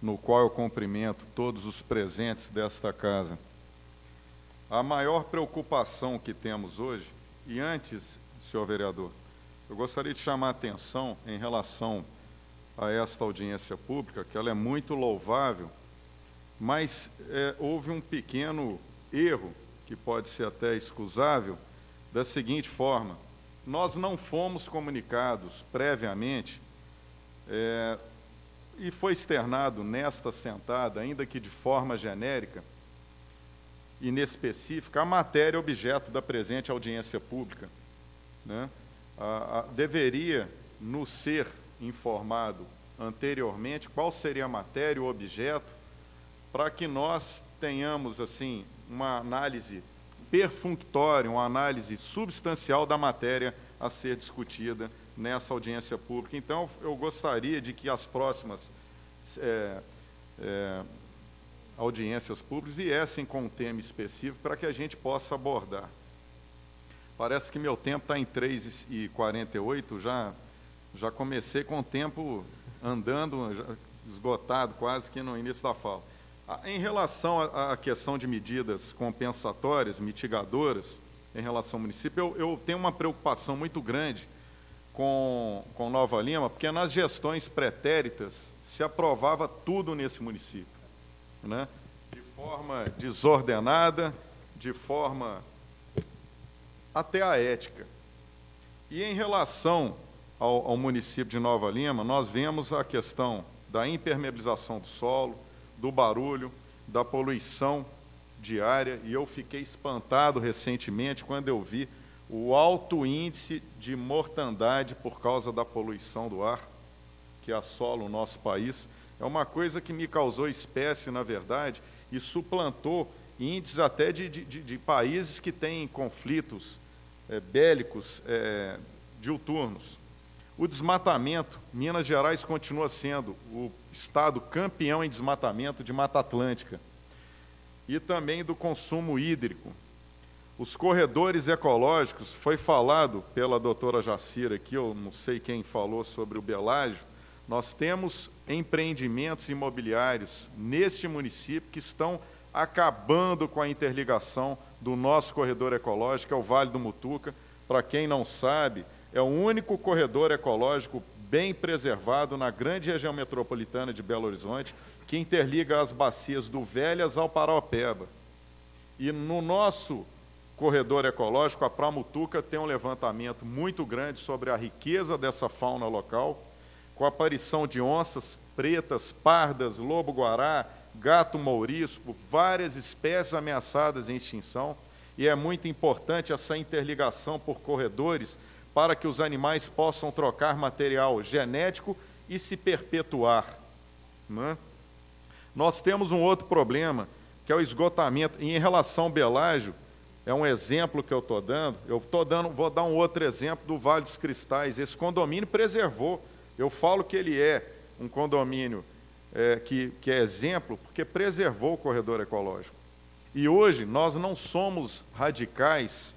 no qual eu cumprimento todos os presentes desta casa. A maior preocupação que temos hoje, e antes, senhor vereador, eu gostaria de chamar a atenção em relação a esta audiência pública, que ela é muito louvável, mas houve um pequeno erro, que pode ser até excusável, da seguinte forma: nós não fomos comunicados previamente, e foi externado nesta sentada, ainda que de forma genérica, inespecífica, a matéria objeto da presente audiência pública, né? Deveria nos ser informado anteriormente qual seria a matéria, o objeto, para que nós tenhamos assim uma análise perfunctória, uma análise substancial da matéria a ser discutida nessa audiência pública. Então, eu gostaria de que as próximas audiências públicas viessem com um tema específico para que a gente possa abordar. Parece que meu tempo está em 3h48, já comecei com o tempo andando, esgotado quase que no início da fala. Em relação à questão de medidas compensatórias, mitigadoras, em relação ao município, eu tenho uma preocupação muito grande com Nova Lima, porque nas gestões pretéritas se aprovava tudo nesse município, né? De forma desordenada, de forma até aética. E em relação ao município de Nova Lima, nós vemos a questão da impermeabilização do solo, do barulho, da poluição diária, e eu fiquei espantado recentemente quando eu vi o alto índice de mortandade por causa da poluição do ar que assola o nosso país. É uma coisa que me causou espécie, na verdade, e suplantou índices até de países que têm conflitos bélicos diuturnos. O desmatamento, Minas Gerais continua sendo o estado campeão em desmatamento de Mata Atlântica e também do consumo hídrico. Os corredores ecológicos, foi falado pela doutora Jacira aqui, eu não sei quem falou sobre o Belágio, nós temos empreendimentos imobiliários neste município que estão acabando com a interligação do nosso corredor ecológico, que é o Vale do Mutuca. Para quem não sabe, é o único corredor ecológico bem preservado na grande região metropolitana de Belo Horizonte, que interliga as bacias do Velhas ao Paraopeba. E no nosso corredor ecológico, a Pramutuca tem um levantamento muito grande sobre a riqueza dessa fauna local, com a aparição de onças pretas, pardas, lobo-guará, gato mourisco, várias espécies ameaçadas em extinção, e é muito importante essa interligação por corredores para que os animais possam trocar material genético e se perpetuar, né? Nós temos um outro problema, que é o esgotamento. E em relação ao Belágio, é um exemplo que eu estou dando, vou dar um outro exemplo do Vale dos Cristais. Esse condomínio preservou. Eu falo que ele é um condomínio que é exemplo, porque preservou o corredor ecológico. E hoje nós não somos radicais,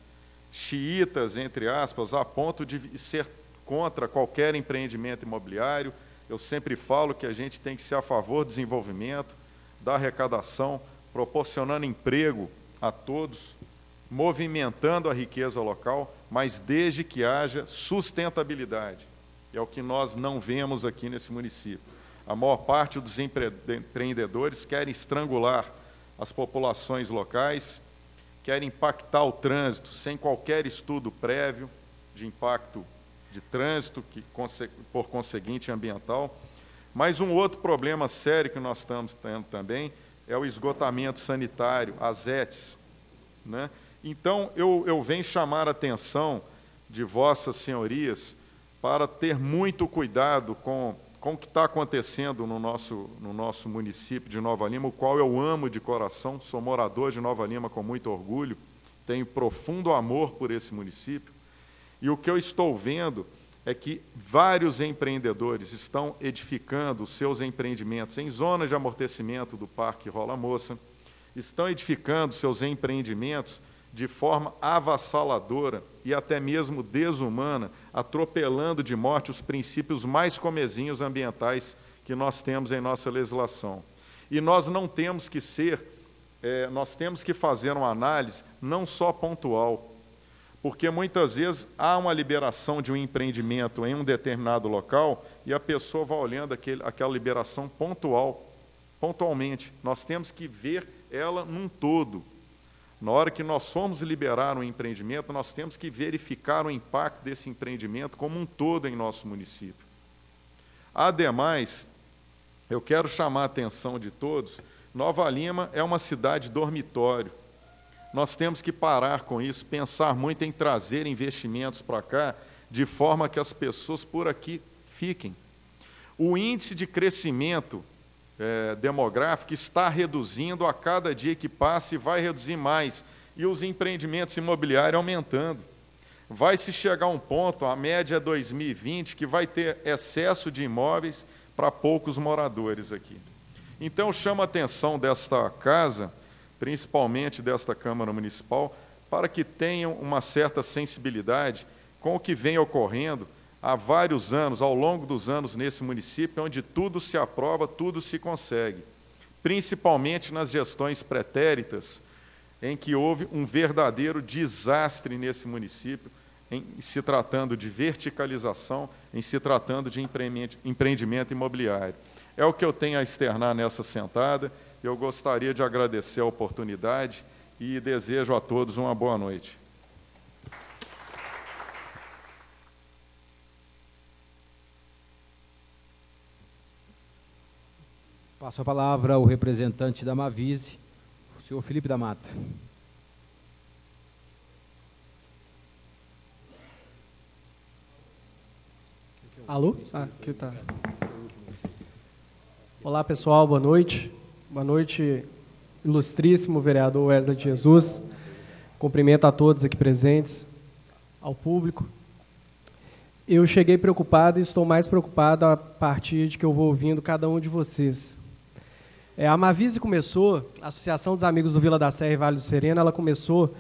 xiitas, entre aspas, a ponto de ser contra qualquer empreendimento imobiliário. Eu sempre falo que a gente tem que ser a favor do desenvolvimento, da arrecadação, proporcionando emprego a todos, movimentando a riqueza local, mas desde que haja sustentabilidade. É o que nós não vemos aqui nesse município. A maior parte dos empreendedores querem estrangular as populações locais, querem impactar o trânsito sem qualquer estudo prévio de impacto de trânsito, por conseguinte ambiental. Mas um outro problema sério que nós estamos tendo também é o esgotamento sanitário, as ETs, né? Então, eu venho chamar a atenção de vossas senhorias para ter muito cuidado com o que está acontecendo no nosso município de Nova Lima, o qual eu amo de coração, sou morador de Nova Lima com muito orgulho, tenho profundo amor por esse município, e o que eu estou vendo é que vários empreendedores estão edificando seus empreendimentos em zonas de amortecimento do Parque Rola Moça, estão edificando seus empreendimentos de forma avassaladora e até mesmo desumana, atropelando de morte os princípios mais comezinhos ambientais que nós temos em nossa legislação. E nós não temos que nós temos que fazer uma análise não só pontual, porque muitas vezes há uma liberação de um empreendimento em um determinado local e a pessoa vai olhando aquela liberação pontualmente. Nós temos que ver ela num todo. Na hora que nós formos liberar um empreendimento, nós temos que verificar o impacto desse empreendimento como um todo em nosso município. Ademais, eu quero chamar a atenção de todos, Nova Lima é uma cidade dormitório. Nós temos que parar com isso, pensar muito em trazer investimentos para cá, de forma que as pessoas por aqui fiquem. O índice de crescimento demográfica está reduzindo a cada dia que passa e vai reduzir mais. E os empreendimentos imobiliários aumentando. Vai se chegar a um ponto, a média 2020, que vai ter excesso de imóveis para poucos moradores aqui. Então, chama a atenção desta casa, principalmente desta Câmara Municipal, para que tenham uma certa sensibilidade com o que vem ocorrendo há vários anos, ao longo dos anos nesse município, onde tudo se aprova, tudo se consegue, principalmente nas gestões pretéritas, em que houve um verdadeiro desastre nesse município, em se tratando de verticalização, em se tratando de empreendimento imobiliário. É o que eu tenho a externar nessa sentada. Eu gostaria de agradecer a oportunidade e desejo a todos uma boa noite. Passo a palavra ao representante da Mavise, o senhor Felipe da Mata. Alô? Aqui tá. Olá, pessoal, boa noite. Boa noite, ilustríssimo vereador Wesley de Jesus. Cumprimento a todos aqui presentes, ao público. Eu cheguei preocupado e estou mais preocupado a partir de que eu vou ouvindo cada um de vocês. A Mavise começou, a Associação dos Amigos do Vila da Serra e Vale do Sereno, ela começou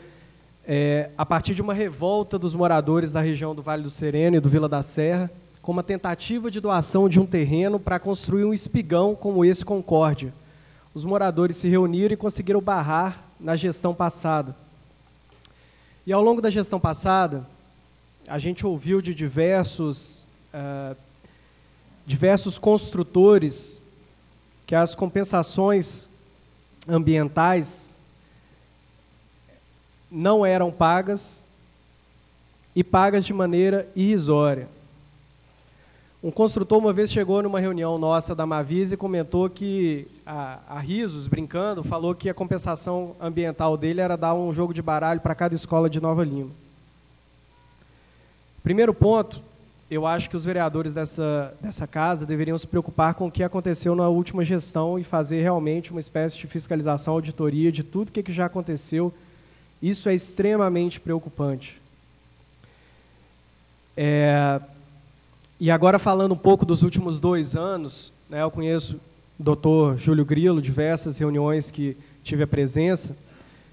a partir de uma revolta dos moradores da região do Vale do Sereno e do Vila da Serra, com uma tentativa de doação de um terreno para construir um espigão como esse Concórdia. Os moradores se reuniram e conseguiram barrar na gestão passada. E ao longo da gestão passada, a gente ouviu de diversos construtores que as compensações ambientais não eram pagas e pagas de maneira irrisória. Um construtor uma vez chegou numa reunião nossa da Mavise e comentou que, a risos, brincando, falou que a compensação ambiental dele era dar um jogo de baralho para cada escola de Nova Lima. Primeiro ponto, eu acho que os vereadores dessa casa deveriam se preocupar com o que aconteceu na última gestão e fazer realmente uma espécie de fiscalização, auditoria de tudo que já aconteceu. Isso é extremamente preocupante. E agora, falando um pouco dos últimos 2 anos, né, eu conheço o doutor Júlio Grilo, diversas reuniões que tive a presença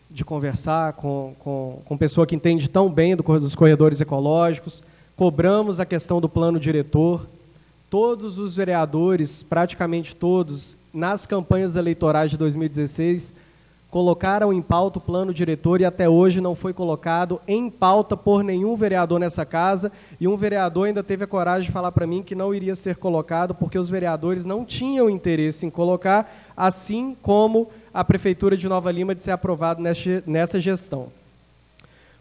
de conversar com pessoa que entende tão bem dos corredores ecológicos. Cobramos a questão do plano diretor. Todos os vereadores, praticamente todos, nas campanhas eleitorais de 2016, colocaram em pauta o plano diretor e até hoje não foi colocado em pauta por nenhum vereador nessa casa, e um vereador ainda teve a coragem de falar para mim que não iria ser colocado porque os vereadores não tinham interesse em colocar, assim como a Prefeitura de Nova Lima de ser aprovado nessa gestão.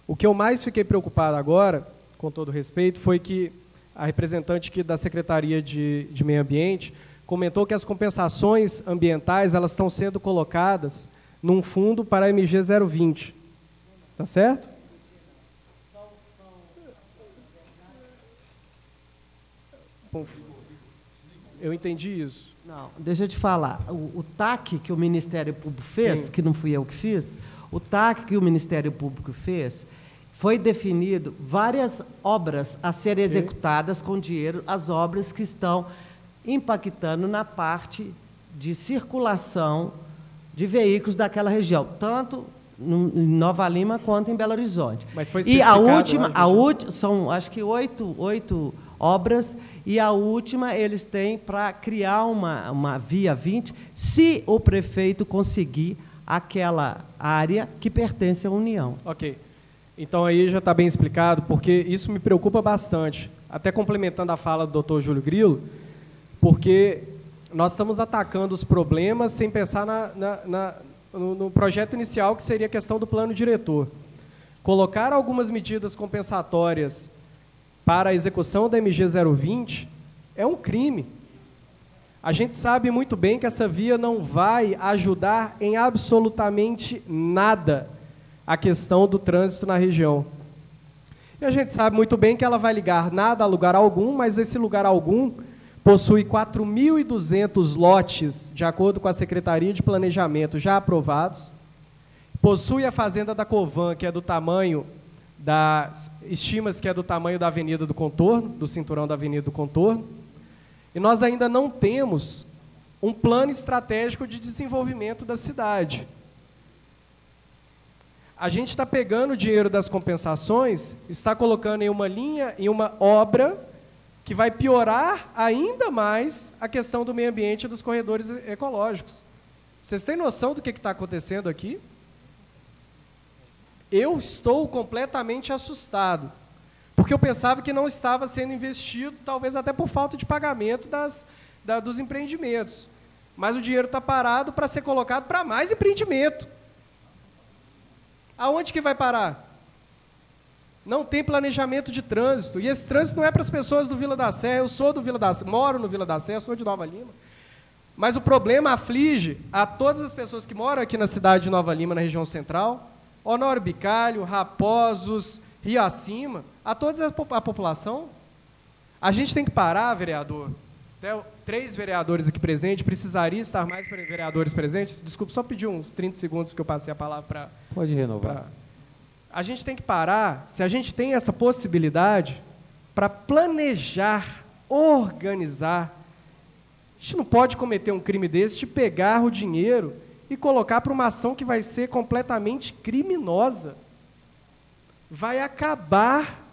O que eu mais fiquei preocupado agora, com todo respeito, foi que a representante aqui da Secretaria de Meio Ambiente comentou que as compensações ambientais elas estão sendo colocadas num fundo para a MG 020. Está certo? Bom, eu entendi isso. Não, deixa eu te falar. O TAC que o Ministério Público fez, Sim. que não fui eu que fiz, o TAC que o Ministério Público fez, foi definido várias obras a serem executadas com dinheiro, as obras que estão impactando na parte de circulação de veículos daquela região, tanto em Nova Lima quanto em Belo Horizonte. Mas foi e a especificado, última, são acho que 8 obras, e a última eles têm para criar uma via 20, se o prefeito conseguir aquela área que pertence à União. Ok. Então aí já está bem explicado, porque isso me preocupa bastante. Até complementando a fala do Dr. Júlio Grilo, porque nós estamos atacando os problemas sem pensar no projeto inicial, que seria a questão do plano diretor. Colocar algumas medidas compensatórias para a execução da MG 020 é um crime. A gente sabe muito bem que essa via não vai ajudar em absolutamente nada a questão do trânsito na região. E a gente sabe muito bem que ela vai ligar nada a lugar algum, mas esse lugar algum possui 4.200 lotes, de acordo com a Secretaria de Planejamento, já aprovados. Possui a fazenda da Covan, que é do tamanho estima-se que é do tamanho da Avenida do Contorno, do cinturão da Avenida do Contorno. E nós ainda não temos um plano estratégico de desenvolvimento da cidade. A gente está pegando o dinheiro das compensações, está colocando em uma linha, em uma obra, que vai piorar ainda mais a questão do meio ambiente e dos corredores ecológicos. Vocês têm noção do que está acontecendo aqui? Eu estou completamente assustado, porque eu pensava que não estava sendo investido, talvez até por falta de pagamento dos empreendimentos. Mas o dinheiro está parado para ser colocado para mais empreendimento. Aonde que vai parar? Não tem planejamento de trânsito, e esse trânsito não é para as pessoas do Vila da Serra. Eu sou do Vila da Serra, moro no Vila da Serra, sou de Nova Lima. Mas o problema aflige a todas as pessoas que moram aqui na cidade de Nova Lima, na região central, Honório Bicalho, Raposos, Rio Acima, a toda a população. A gente tem que parar, vereador. Até 3 vereadores aqui presentes, precisaria estar mais vereadores presentes. Desculpe, só pedir uns 30 segundos, porque eu passei a palavra para... Pode renovar. A gente tem que parar, se a gente tem essa possibilidade, para planejar, organizar. A gente não pode cometer um crime desse de pegar o dinheiro e colocar para uma ação que vai ser completamente criminosa. Vai acabar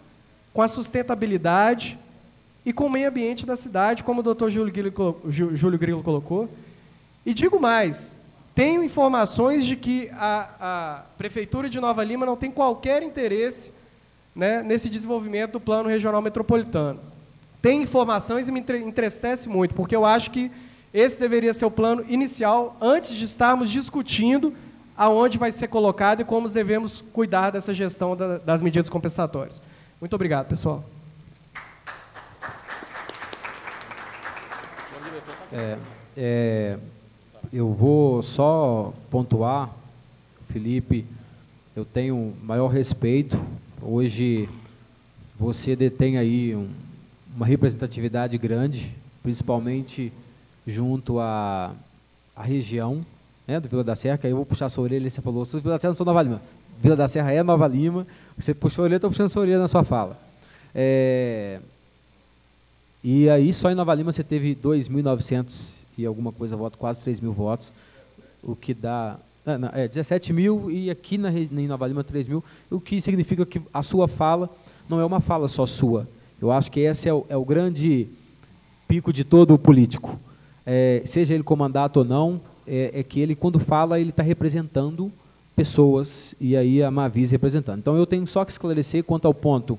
com a sustentabilidade e com o meio ambiente da cidade, como o doutor Júlio Grilo colocou. E digo mais, tenho informações de que a Prefeitura de Nova Lima não tem qualquer interesse, né, nesse desenvolvimento do Plano Regional Metropolitano. Tem informações e me entristece muito, porque eu acho que esse deveria ser o plano inicial, antes de estarmos discutindo aonde vai ser colocado e como devemos cuidar dessa gestão das medidas compensatórias. Muito obrigado, pessoal. Eu vou só pontuar, Felipe, eu tenho maior respeito. Hoje você detém aí uma representatividade grande, principalmente junto à região, né, do Vila da Serra, que aí eu vou puxar a sua orelha, e você falou, Vila da Serra não sou Nova Lima. Vila da Serra é Nova Lima, você puxou a orelha, eu estou puxando a sua orelha na sua fala. E aí, só em Nova Lima, você teve 2.900 e alguma coisa votos, quase 3.000 votos, o que dá... 17 mil, e aqui em Nova Lima 3 mil, o que significa que a sua fala não é uma fala só sua. Eu acho que esse é o grande pico de todo o político. Seja ele com mandato ou não, é que ele, quando fala, ele está representando pessoas, e aí a Mavisa representando. Então, eu tenho só que esclarecer quanto ao ponto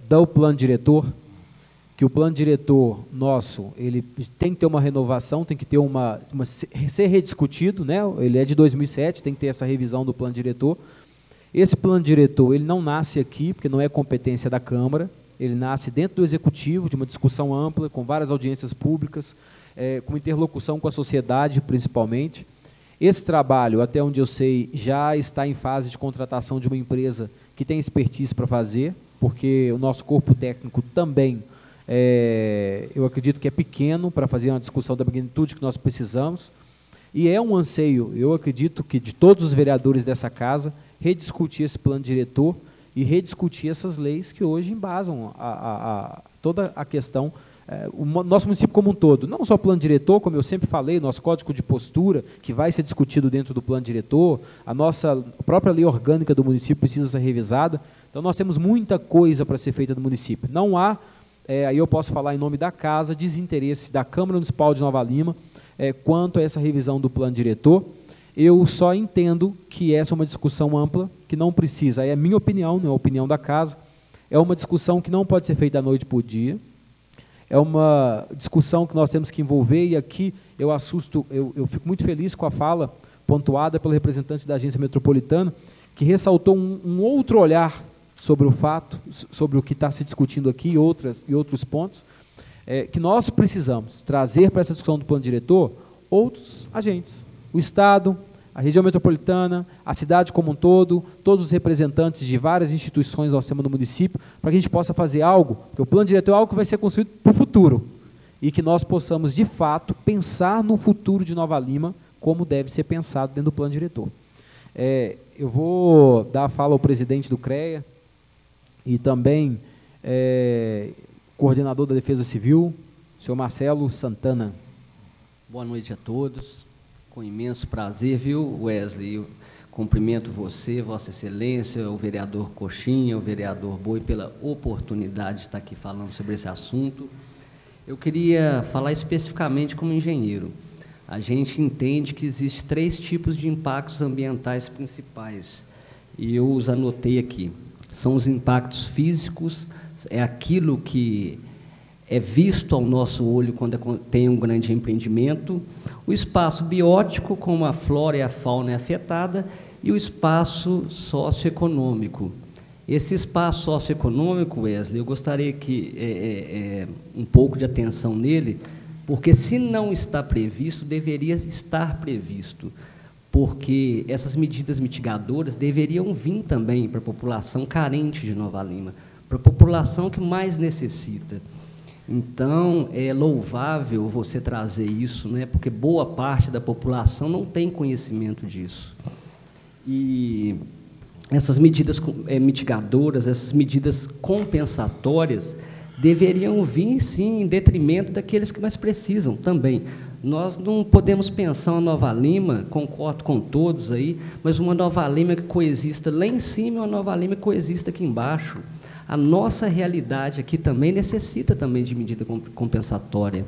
do plano diretor, que o plano diretor nosso, ele tem que ter uma renovação, tem que ter ser rediscutido, né? Ele é de 2007, tem que ter essa revisão do plano diretor. Esse plano diretor, ele não nasce aqui, porque não é competência da Câmara, ele nasce dentro do Executivo, de uma discussão ampla, com várias audiências públicas, com interlocução com a sociedade, principalmente. Esse trabalho, até onde eu sei, já está em fase de contratação de uma empresa que tem expertise para fazer, porque o nosso corpo técnico também, eu acredito que é pequeno para fazer uma discussão da magnitude que nós precisamos, e é um anseio, eu acredito que de todos os vereadores dessa casa, rediscutir esse plano diretor e rediscutir essas leis que hoje embasam toda a questão, o nosso município como um todo, não só o plano diretor, como eu sempre falei, nosso código de postura, que vai ser discutido dentro do plano diretor, a nossa própria lei orgânica do município precisa ser revisada, então nós temos muita coisa para ser feita no município. Não há, aí eu posso falar em nome da casa, desinteresse da Câmara Municipal de Nova Lima, quanto a essa revisão do plano diretor. Eu só entendo que essa é uma discussão ampla, que não precisa, é a minha opinião, não é a opinião da casa, é uma discussão que não pode ser feita da noite para o dia, é uma discussão que nós temos que envolver, e aqui eu fico muito feliz com a fala pontuada pelo representante da agência metropolitana, que ressaltou um outro olhar sobre o fato, sobre o que está se discutindo aqui e outros pontos, que nós precisamos trazer para essa discussão do plano diretor outros agentes, o Estado, a região metropolitana, a cidade como um todo, todos os representantes de várias instituições ao sistema do município, para que a gente possa fazer algo, porque o plano diretor é algo que vai ser construído para o futuro, e que nós possamos, de fato, pensar no futuro de Nova Lima, como deve ser pensado dentro do plano diretor. Eu vou dar a fala ao presidente do CREA, e também coordenador da Defesa Civil, senhor Marcelo Santana. Boa noite a todos. Com imenso prazer, viu, Wesley? Eu cumprimento você, Vossa Excelência, o vereador Coxinha, o vereador Boi, pela oportunidade de estar aqui falando sobre esse assunto. Eu queria falar especificamente como engenheiro. A gente entende que existem 3 tipos de impactos ambientais principais, e eu os anotei aqui. São os impactos físicos, é aquilo que é visto ao nosso olho quando tem um grande empreendimento, o espaço biótico, como a flora e a fauna é afetada, e o espaço socioeconômico. Esse espaço socioeconômico, Wesley, eu gostaria que um pouco de atenção nele, porque se não está previsto, deveria estar previsto, porque essas medidas mitigadoras deveriam vir também para a população carente de Nova Lima, para a população que mais necessita. Então, é louvável você trazer isso, né, porque boa parte da população não tem conhecimento disso. E essas medidas mitigadoras, essas medidas compensatórias, deveriam vir, sim, em detrimento daqueles que mais precisam também. Nós não podemos pensar uma Nova Lima, concordo com todos aí, mas uma Nova Lima que coexista lá em cima e uma Nova Lima que coexista aqui embaixo. A nossa realidade aqui também necessita também de medida compensatória,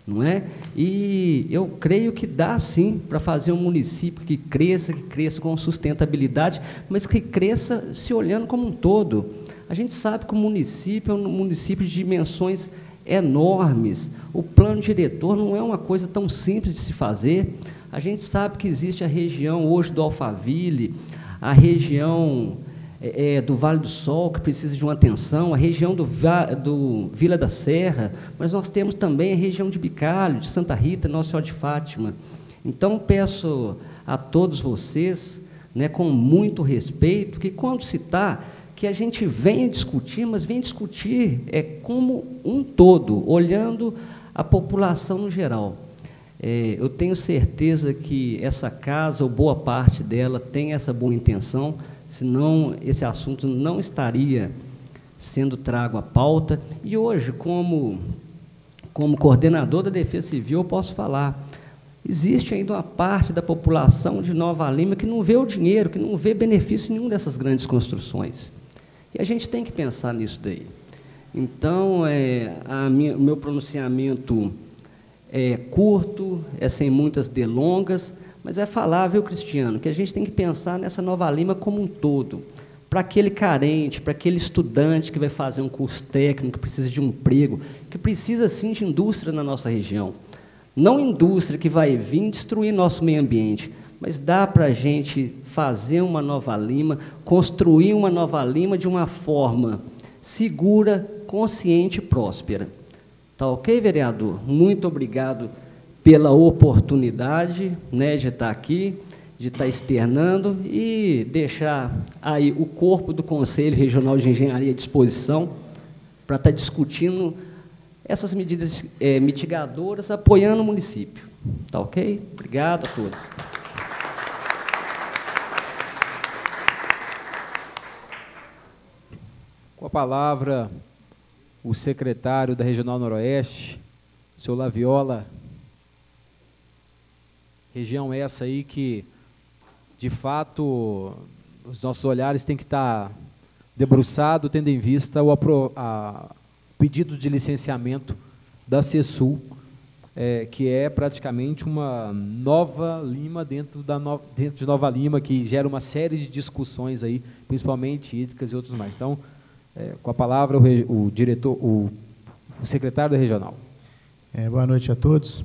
não é? E eu creio que dá, sim, para fazer um município que cresça com sustentabilidade, mas que cresça se olhando como um todo. A gente sabe que o município é um município de dimensões enormes. O plano diretor não é uma coisa tão simples de se fazer. A gente sabe que existe a região hoje do Alphaville, a região do Vale do Sol, que precisa de uma atenção, a região do Vila da Serra, mas nós temos também a região de Bicalho, de Santa Rita, Nossa Senhora de Fátima. Então, peço a todos vocês, né, com muito respeito, que quando citar, que a gente venha discutir, mas venha discutir como um todo, olhando a população no geral. Eu tenho certeza que essa casa, ou boa parte dela, tem essa boa intenção, senão esse assunto não estaria sendo trago à pauta. E hoje, como coordenador da Defesa Civil, eu posso falar, existe ainda uma parte da população de Nova Lima que não vê o dinheiro, que não vê benefício nenhum dessas grandes construções. E a gente tem que pensar nisso daí. Então, o meu pronunciamento é curto, sem muitas delongas, mas falar, viu, Cristiano, que a gente tem que pensar nessa Nova Lima como um todo, para aquele carente, para aquele estudante que vai fazer um curso técnico, que precisa de um emprego, que precisa, sim, de indústria na nossa região. Não indústria que vai vir destruir nosso meio ambiente, mas dá para a gente fazer uma Nova Lima, construir uma Nova Lima de uma forma segura, consciente e próspera. Tá ok, vereador? Muito obrigado pela oportunidade, né, de estar aqui, de estar externando e deixar aí o corpo do Conselho Regional de Engenharia à disposição para estar discutindo essas medidas mitigadoras, apoiando o município. Tá ok? Obrigado a todos. Com a palavra, o secretário da Regional Noroeste, o senhor Laviola. Região essa aí que, de fato, os nossos olhares têm que estar debruçados, tendo em vista o pedido de licenciamento da CESUL, que é praticamente uma Nova Lima dentro de Nova Lima, que gera uma série de discussões aí, principalmente hídricas e outros mais. Então, com a palavra, o secretário da Regional. Boa noite a todos.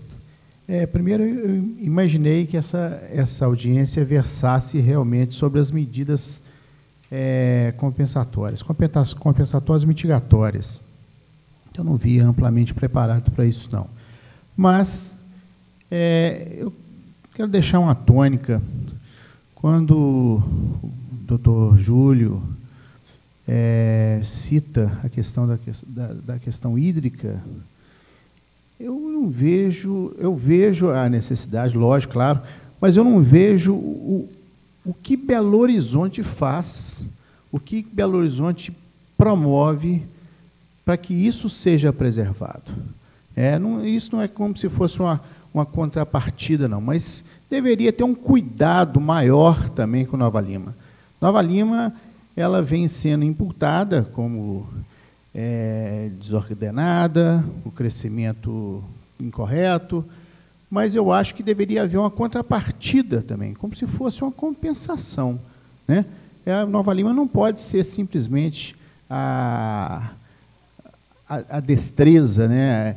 Primeiro, eu imaginei que essa audiência versasse realmente sobre as medidas compensatórias e mitigatórias. Eu não vi amplamente preparado para isso, não. Mas eu quero deixar uma tônica Quando o doutor Júlio cita a questão da questão hídrica, eu vejo a necessidade, lógico, claro, mas eu não vejo o que Belo Horizonte faz, o que Belo Horizonte promove para que isso seja preservado. Isso não é como se fosse uma contrapartida, não, mas deveria ter um cuidado maior também com Nova Lima. Nova Lima, ela vem sendo imputada como desordenada, o crescimento incorreto, mas eu acho que deveria haver uma contrapartida também, como se fosse uma compensação, né? A Nova Lima não pode ser simplesmente a destreza, né?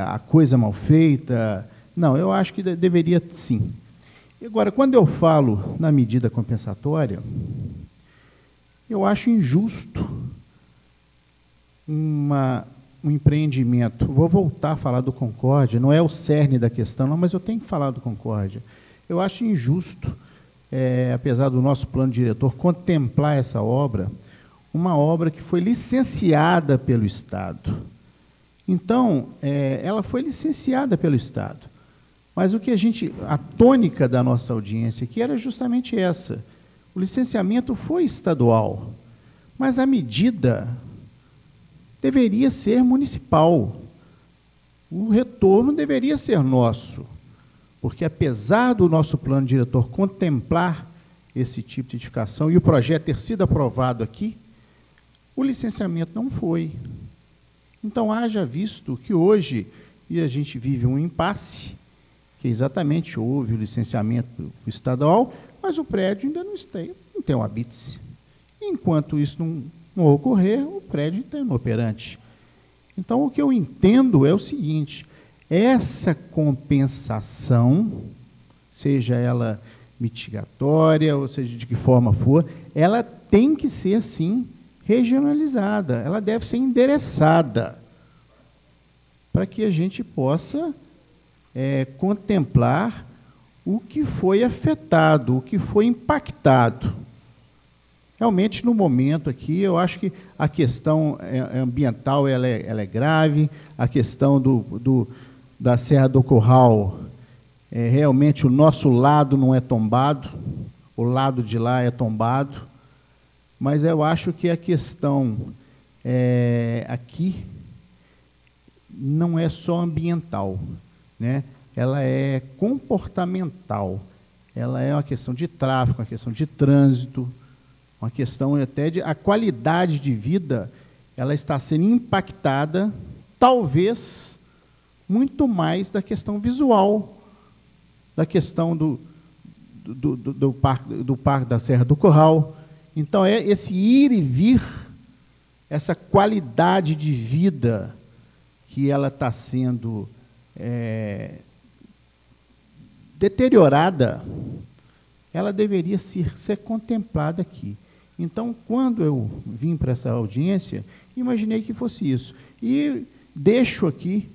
A coisa mal feita. Não, eu acho que deveria sim. Agora, quando eu falo na medida compensatória, eu acho injusto um empreendimento. Vou voltar a falar do Concórdia, não é o cerne da questão, não, mas eu tenho que falar do Concórdia. Eu acho injusto, apesar do nosso plano diretor contemplar essa obra, uma obra que foi licenciada pelo Estado. Então, ela foi licenciada pelo Estado. Mas a tônica da nossa audiência aqui era justamente essa. O licenciamento foi estadual, mas a medida deveria ser municipal. O retorno deveria ser nosso, porque apesar do nosso plano diretor contemplar esse tipo de edificação e o projeto ter sido aprovado aqui, o licenciamento não foi. Então, haja visto que hoje a gente vive um impasse, que exatamente houve o licenciamento estadual, mas o prédio ainda não tem um habite. Enquanto isso não ocorrer, o prédio está inoperante. Então, o que eu entendo é o seguinte: essa compensação, seja ela mitigatória, ou seja, de que forma for, ela tem que ser, sim, regionalizada, ela deve ser endereçada, para que a gente possa contemplar o que foi afetado, o que foi impactado. Realmente, no momento aqui, eu acho que a questão ambiental ela é grave, a questão da Serra do Curral, realmente o nosso lado não é tombado, o lado de lá é tombado, mas eu acho que a questão aqui não é só ambiental, né? Ela é comportamental, ela é uma questão de tráfego, uma questão de trânsito, uma questão até de a qualidade de vida, ela está sendo impactada, talvez, muito mais da questão visual, da questão do Parque da Serra do Curral. Então, esse ir e vir, essa qualidade de vida que ela está sendo deteriorada, ela deveria ser contemplada aqui. Então, quando eu vim para essa audiência, imaginei que fosse isso. E deixo aqui,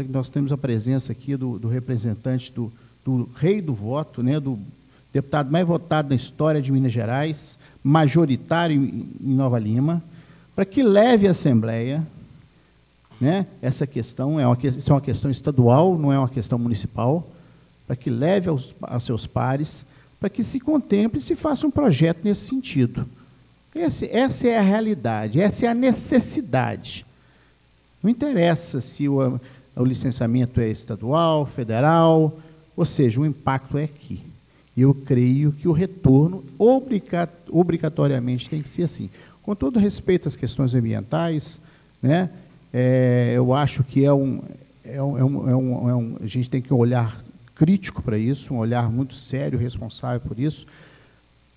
nós temos a presença aqui do representante do rei do voto, né, do deputado mais votado na história de Minas Gerais, majoritário em Nova Lima, para que leve à Assembleia, né, essa questão, isso é uma questão estadual, não é uma questão municipal, para que leve aos seus pares, para que se contemple e se faça um projeto nesse sentido. Essa é a realidade, essa é a necessidade. Não interessa se o licenciamento é estadual, federal, ou seja, o impacto é aqui. Eu creio que o retorno obrigatoriamente tem que ser assim. Com todo respeito às questões ambientais, né, eu acho que a gente tem que olhar crítico para isso, um olhar muito sério, responsável por isso,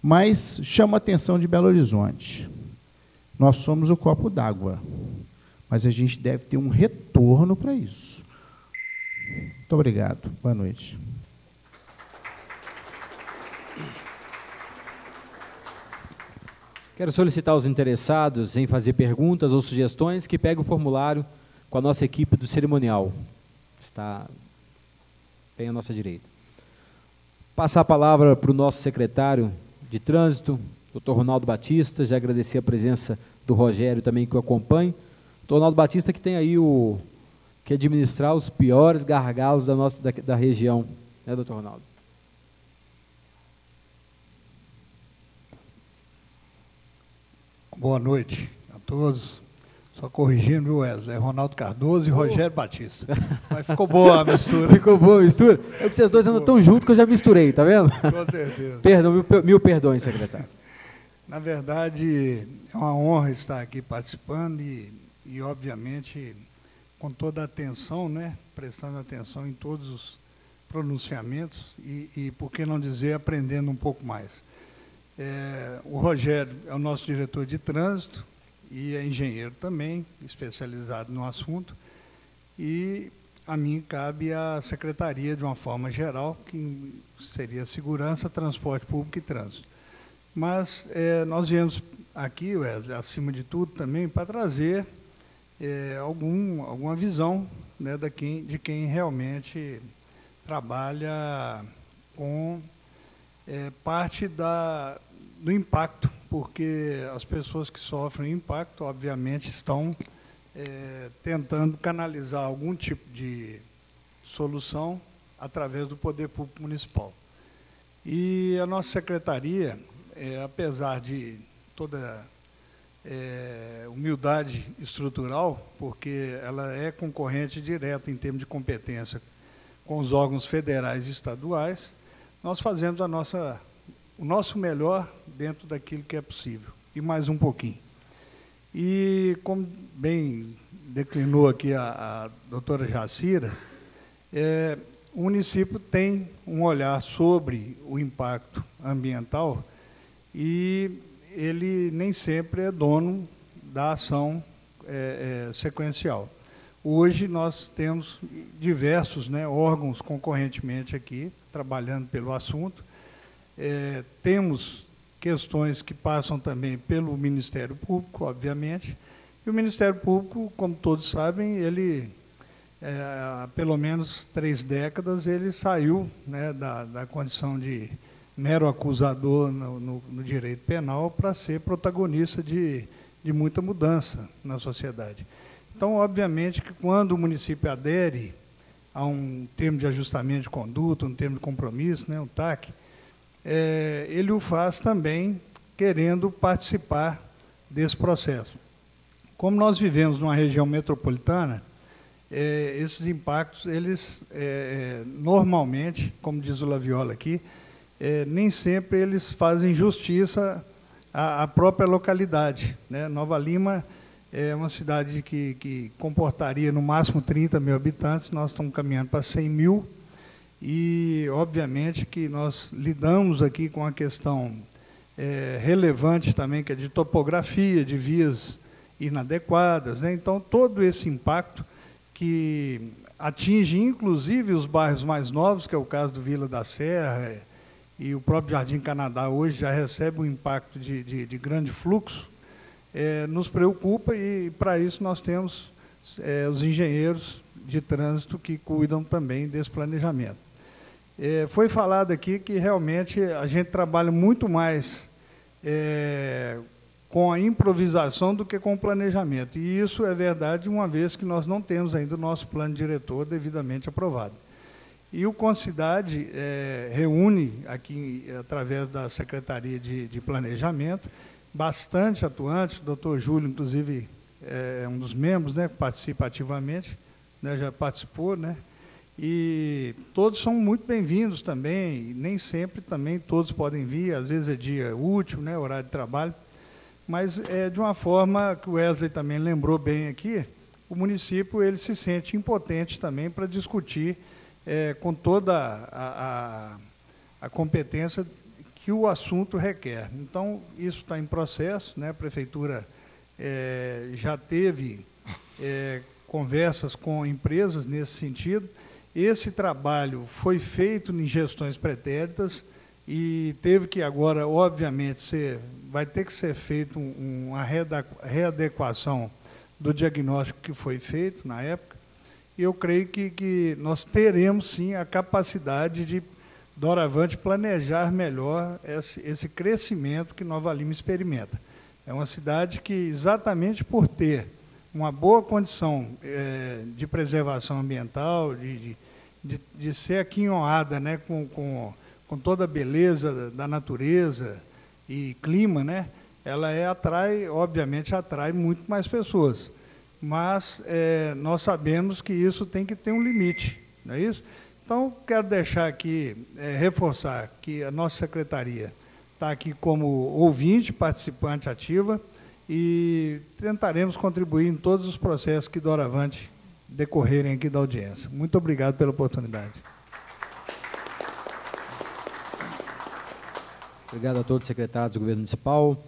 mas chama a atenção de Belo Horizonte. Nós somos o copo d'água, mas a gente deve ter um retorno para isso. Muito obrigado. Boa noite. Quero solicitar aos interessados em fazer perguntas ou sugestões que peguem o formulário com a nossa equipe do cerimonial. Está bem à nossa direita. Passar a palavra para o nosso secretário de Trânsito, Dr. Ronaldo Batista, já agradecer a presença do Rogério também que o acompanha. Dr. Ronaldo Batista que tem aí que administrar os piores gargalos da região, né, doutor Ronaldo? Boa noite a todos. Só corrigindo, viu, Wesley? É Ronaldo Cardoso e Rogério Batista. Mas ficou boa a mistura. Ficou boa a mistura? É que vocês dois andam tão juntos que eu já misturei, tá vendo? Com certeza. Perdão, mil perdões, secretário. Na verdade, é uma honra estar aqui participando e obviamente, com toda a atenção, né, prestando atenção em todos os pronunciamentos e, por que não dizer, aprendendo um pouco mais. O Rogério é o nosso diretor de trânsito e é engenheiro também, especializado no assunto, e a mim cabe a secretaria, de uma forma geral, que seria Segurança, Transporte Público e Trânsito. Mas nós viemos aqui, Wesley, acima de tudo, também para trazer alguma visão, né, de quem realmente trabalha com parte do impacto, porque as pessoas que sofrem impacto, obviamente, estão tentando canalizar algum tipo de solução através do Poder Público Municipal. E a nossa secretaria, apesar de toda humildade estrutural, porque ela é concorrente direta em termos de competência com os órgãos federais e estaduais, nós fazemos o nosso melhor dentro daquilo que é possível, e mais um pouquinho. E, como bem declinou aqui a doutora Jacira, o município tem um olhar sobre o impacto ambiental e ele nem sempre é dono da ação sequencial. Hoje nós temos diversos, né, órgãos concorrentemente aqui, trabalhando pelo assunto. Temos questões que passam também pelo Ministério Público, obviamente, e o Ministério Público, como todos sabem, ele, há pelo menos 3 décadas, ele saiu, né, da condição de mero acusador no direito penal para ser protagonista de muita mudança na sociedade. Então, obviamente, que quando o município adere a um termo de ajustamento de conduta, um termo de compromisso, né, um TAC, ele o faz também querendo participar desse processo. Como nós vivemos numa região metropolitana, esses impactos, eles normalmente, como diz o Laviola aqui, nem sempre eles fazem justiça à própria localidade, né? Nova Lima é uma cidade que comportaria no máximo 30 mil habitantes, nós estamos caminhando para 100 mil, e, obviamente, que nós lidamos aqui com a questão relevante também, que é de topografia, de vias inadequadas, né? Então, todo esse impacto que atinge, inclusive, os bairros mais novos, que é o caso do Vila da Serra, e o próprio Jardim Canadá hoje já recebe um impacto de grande fluxo, nos preocupa, e, para isso, nós temos os engenheiros de trânsito que cuidam também desse planejamento. Foi falado aqui que, realmente, a gente trabalha muito mais com a improvisação do que com o planejamento. E isso é verdade, uma vez que nós não temos ainda o nosso plano diretor devidamente aprovado. E o Concidade reúne aqui, através da Secretaria de Planejamento, bastante atuante, o doutor Júlio, inclusive, é um dos membros, né, que participa ativamente, né, já participou, né, e todos são muito bem-vindos também, e nem sempre também todos podem vir, às vezes é dia útil, né, horário de trabalho, mas de uma forma que o Wesley também lembrou bem aqui, o município ele se sente impotente também para discutir com toda a competência que o assunto requer. Então, isso está em processo, né? A Prefeitura já teve conversas com empresas nesse sentido. Esse trabalho foi feito em gestões pretéritas e teve que agora, obviamente, vai ter que ser feito uma readequação do diagnóstico que foi feito na época, e eu creio que nós teremos, sim, a capacidade de doravante planejar melhor esse crescimento que Nova Lima experimenta. É uma cidade que, exatamente por ter uma boa condição de preservação ambiental, de ser aquinhoada, né, com toda a beleza da natureza e clima, né, ela obviamente atrai muito mais pessoas. Mas nós sabemos que isso tem que ter um limite, não é isso? Então, quero deixar aqui, reforçar que a nossa secretaria está aqui como ouvinte, participante ativa, e tentaremos contribuir em todos os processos que doravante decorrerem aqui da audiência. Muito obrigado pela oportunidade. Obrigado a todos os secretários do Governo Municipal.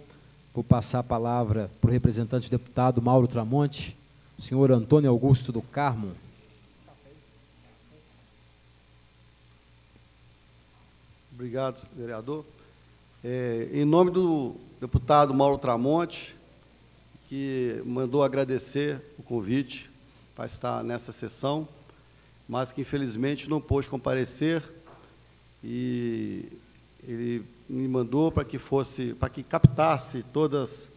Vou passar a palavra para o representante deputado Mauro Tramonte, o senhor Antônio Augusto do Carmo. Obrigado, vereador. Em nome do deputado Mauro Tramonte, que mandou agradecer o convite para estar nessa sessão, mas que infelizmente não pôde comparecer, e ele me mandou para que captasse todas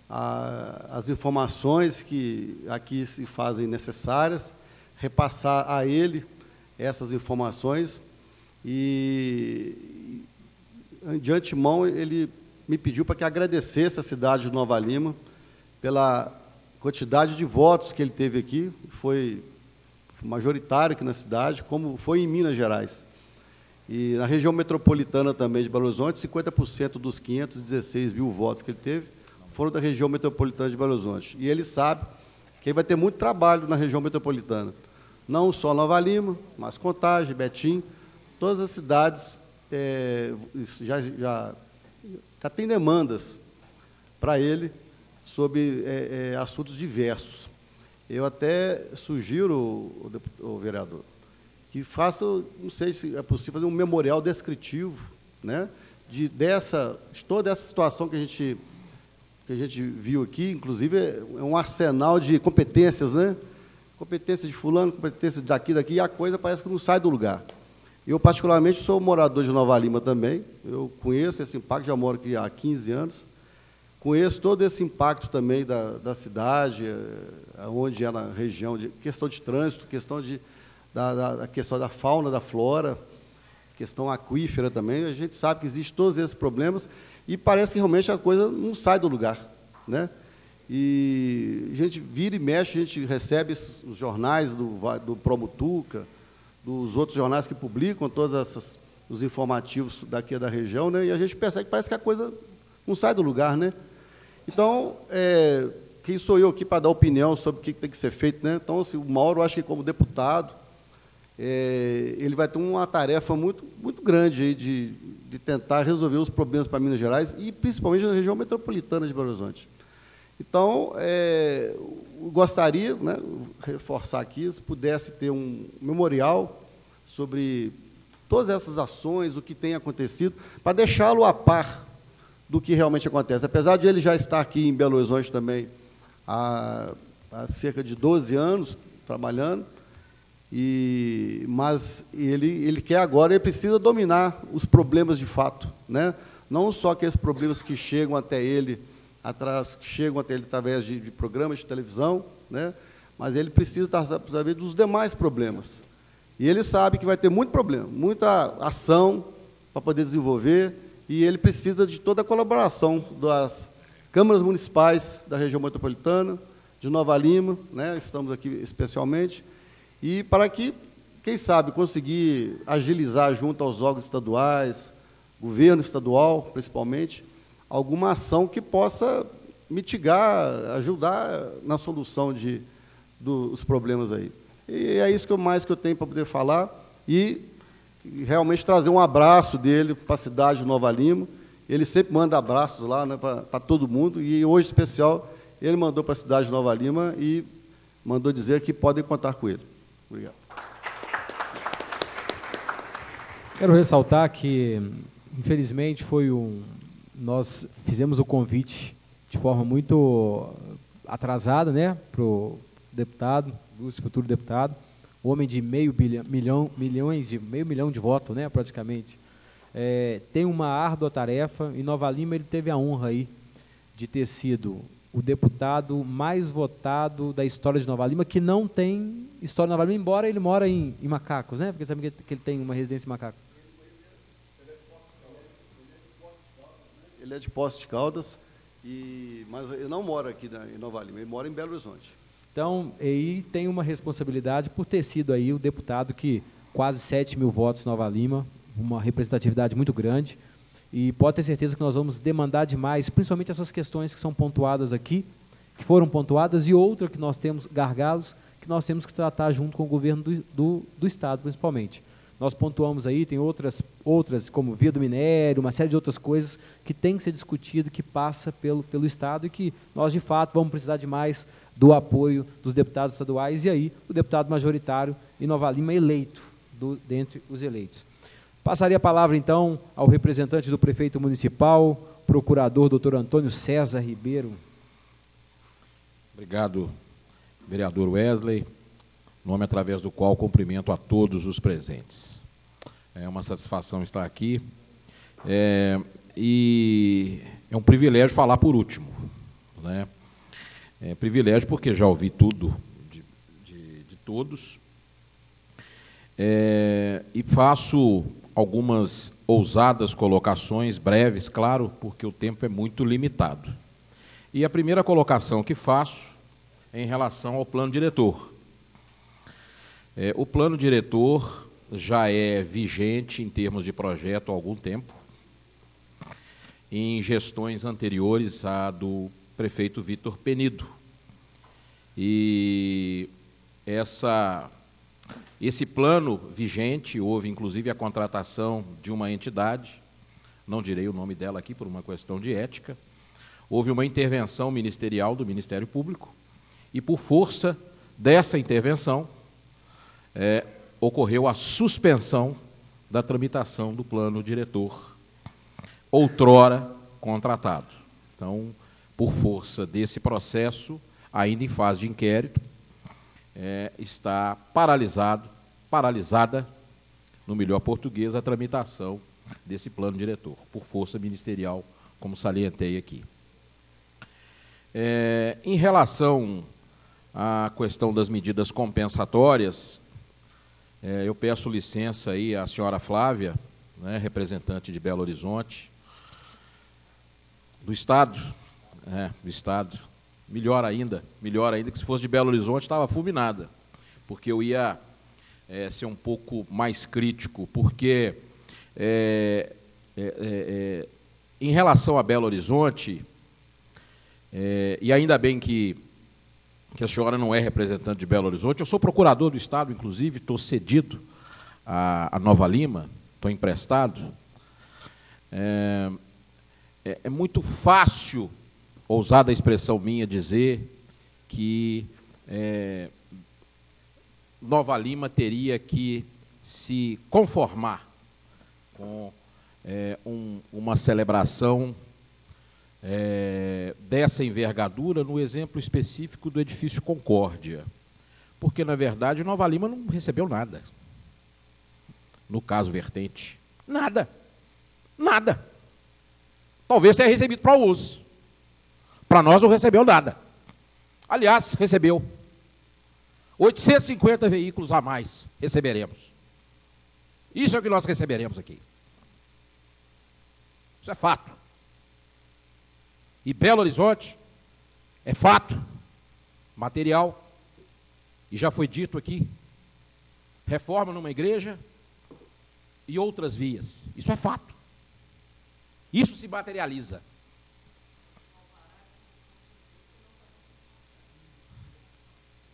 as informações que aqui se fazem necessárias, repassar a ele essas informações. E, de antemão, ele me pediu para que agradecesse a cidade de Nova Lima pela quantidade de votos que ele teve aqui, foi majoritário aqui na cidade, como foi em Minas Gerais. E na região metropolitana também de Belo Horizonte, 50% dos 516 mil votos que ele teve foram da região metropolitana de Belo Horizonte. E ele sabe que aí vai ter muito trabalho na região metropolitana. Não só Nova Lima, mas Contagem, Betim, todas as cidades já tem demandas para ele sobre assuntos diversos. Eu até sugiro, o vereador, que faça, não sei se é possível, fazer um memorial descritivo, né, de toda essa situação que a gente viu aqui, inclusive é um arsenal de competências, né? Competência de fulano, competência daqui, e a coisa parece que não sai do lugar. Eu, particularmente, sou morador de Nova Lima também, eu conheço esse impacto, já moro aqui há 15 anos, conheço todo esse impacto também da cidade, onde é na região, de questão de trânsito, questão da fauna, da flora, questão aquífera também. A gente sabe que existem todos esses problemas e parece que realmente a coisa não sai do lugar, né? E a gente vira e mexe, a gente recebe os jornais do Promutuca, dos outros jornais que publicam todos os informativos daqui da região, né? E a gente percebe que parece que a coisa não sai do lugar, né? Então, quem sou eu aqui para dar opinião sobre o que tem que ser feito, né? Então, assim, o Mauro, eu acho que como deputado, ele vai ter uma tarefa muito, muito grande aí de tentar resolver os problemas para Minas Gerais e principalmente na região metropolitana de Belo Horizonte. Então, eu gostaria, né, reforçar aqui, se pudesse ter um memorial sobre todas essas ações, o que tem acontecido, para deixá-lo a par do que realmente acontece. Apesar de ele já estar aqui em Belo Horizonte também há cerca de 12 anos trabalhando, mas ele quer agora, ele precisa dominar os problemas de fato, né? Não só aqueles problemas que chegam até ele através de programas de televisão, né? Mas ele precisa estar sabendo dos demais problemas. E ele sabe que vai ter muito problema, muita ação para poder desenvolver, e ele precisa de toda a colaboração das câmaras municipais da região metropolitana, de Nova Lima, né? Estamos aqui especialmente, e para que, quem sabe, conseguir agilizar junto aos órgãos estaduais, governo estadual, principalmente, alguma ação que possa mitigar, ajudar na solução dos problemas aí. E é isso que eu tenho para poder falar, e realmente trazer um abraço dele para a cidade de Nova Lima. Ele sempre manda abraços lá, né, para todo mundo, e hoje, em especial, ele mandou para a cidade de Nova Lima e mandou dizer que podem contar com ele. Obrigado. Quero ressaltar que, infelizmente, nós fizemos o convite de forma muito atrasada, né, para o deputado, ilustre futuro deputado, homem de meio milhão de votos, né, praticamente, tem uma árdua tarefa. Em Nova Lima ele teve a honra aí de ter sido o deputado mais votado da história de Nova Lima, que não tem história de Nova Lima, embora ele mora em Macacos, né? Porque sabe que ele tem uma residência em Macacos. Ele é de Poços de Caldas, mas ele não mora aqui em Nova Lima, ele mora em Belo Horizonte. Então, aí tem uma responsabilidade por ter sido aí o deputado que quase 7 mil votos em Nova Lima, uma representatividade muito grande, e pode ter certeza que nós vamos demandar demais, principalmente essas questões que são pontuadas aqui, que foram pontuadas, e outra que nós temos, gargalos, que nós temos que tratar junto com o governo do Estado, principalmente. Nós pontuamos aí, tem outras como via do minério, uma série de outras coisas que tem que ser discutido, que passa pelo Estado, e que nós, de fato, vamos precisar de mais do apoio dos deputados estaduais, e aí o deputado majoritário em Nova Lima eleito, dentre os eleitos. Passaria a palavra, então, ao representante do prefeito municipal, procurador doutor Antônio César Ribeiro. Obrigado, vereador Wesley, nome através do qual cumprimento a todos os presentes. É uma satisfação estar aqui, e é um privilégio falar por último, né? É privilégio porque já ouvi tudo de todos, e faço algumas ousadas colocações, breves, claro, porque o tempo é muito limitado. E a primeira colocação que faço é em relação ao plano diretor. O plano diretor já é vigente em termos de projeto há algum tempo, em gestões anteriores à do prefeito Vitor Penido. E esse plano vigente, houve inclusive a contratação de uma entidade, não direi o nome dela aqui por uma questão de ética, houve uma intervenção ministerial do Ministério Público, e por força dessa intervenção, ocorreu a suspensão da tramitação do plano diretor, outrora contratado. Então, por força desse processo, ainda em fase de inquérito, está paralisada, no melhor português, a tramitação desse plano diretor, por força ministerial, como salientei aqui. Em relação à questão das medidas compensatórias, eu peço licença aí à senhora Flávia, né, representante de Belo Horizonte, do Estado, melhor ainda que se fosse de Belo Horizonte, estava fulminada, porque eu ia ser um pouco mais crítico, porque em relação a Belo Horizonte, e ainda bem que a senhora não é representante de Belo Horizonte, eu sou procurador do Estado, inclusive, estou cedido a Nova Lima, estou emprestado. É muito fácil, ousada a expressão minha, dizer que Nova Lima teria que se conformar com uma celebração dessa envergadura no exemplo específico do edifício Concórdia, porque, na verdade, Nova Lima não recebeu nada, no caso vertente. Nada. Talvez tenha recebido para o uso. Para nós não recebeu nada. Aliás, recebeu 850 veículos a mais, receberemos. Isso é o que nós receberemos aqui. Isso é fato. E Belo Horizonte é fato, material, e já foi dito aqui, reforma numa igreja e outras vias. Isso é fato. Isso se materializa.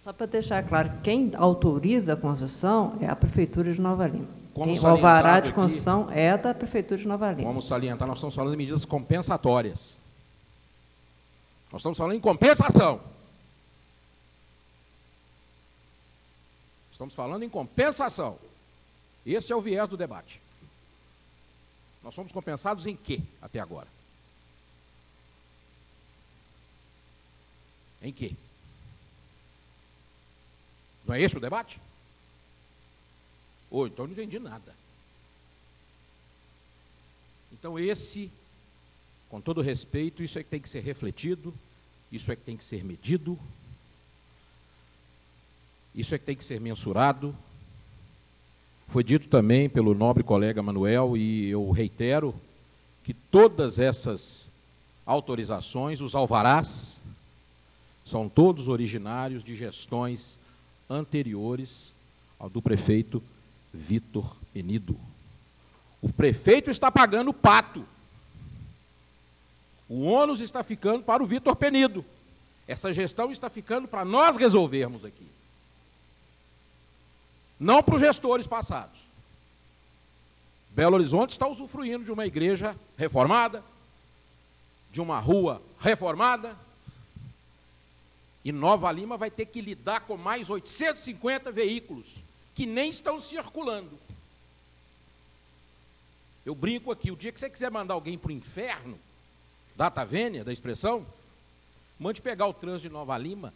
Só para deixar claro, quem autoriza a construção é a Prefeitura de Nova Lima. O alvará de construção é da Prefeitura de Nova Lima. Vamos salientar, nós estamos falando de medidas compensatórias. Nós estamos falando em compensação. Estamos falando em compensação. Esse é o viés do debate. Nós somos compensados em quê até agora? Em quê? Não é esse o debate? Ou então eu não entendi nada. Então com todo respeito, isso é que tem que ser refletido, isso é que tem que ser medido, isso é que tem que ser mensurado. Foi dito também pelo nobre colega Manuel, e eu reitero, que todas essas autorizações, os alvarás, são todos originários de gestões anteriores ao do prefeito Vitor Penido. O prefeito está pagando o pato. O ônus está ficando para o Vitor Penido. Essa gestão está ficando para nós resolvermos aqui. Não para os gestores passados. Belo Horizonte está usufruindo de uma igreja reformada, de uma rua reformada, e Nova Lima vai ter que lidar com mais 850 veículos, que nem estão circulando. Eu brinco aqui, o dia que você quiser mandar alguém para o inferno, data vênia da expressão, mande pegar o trânsito de Nova Lima,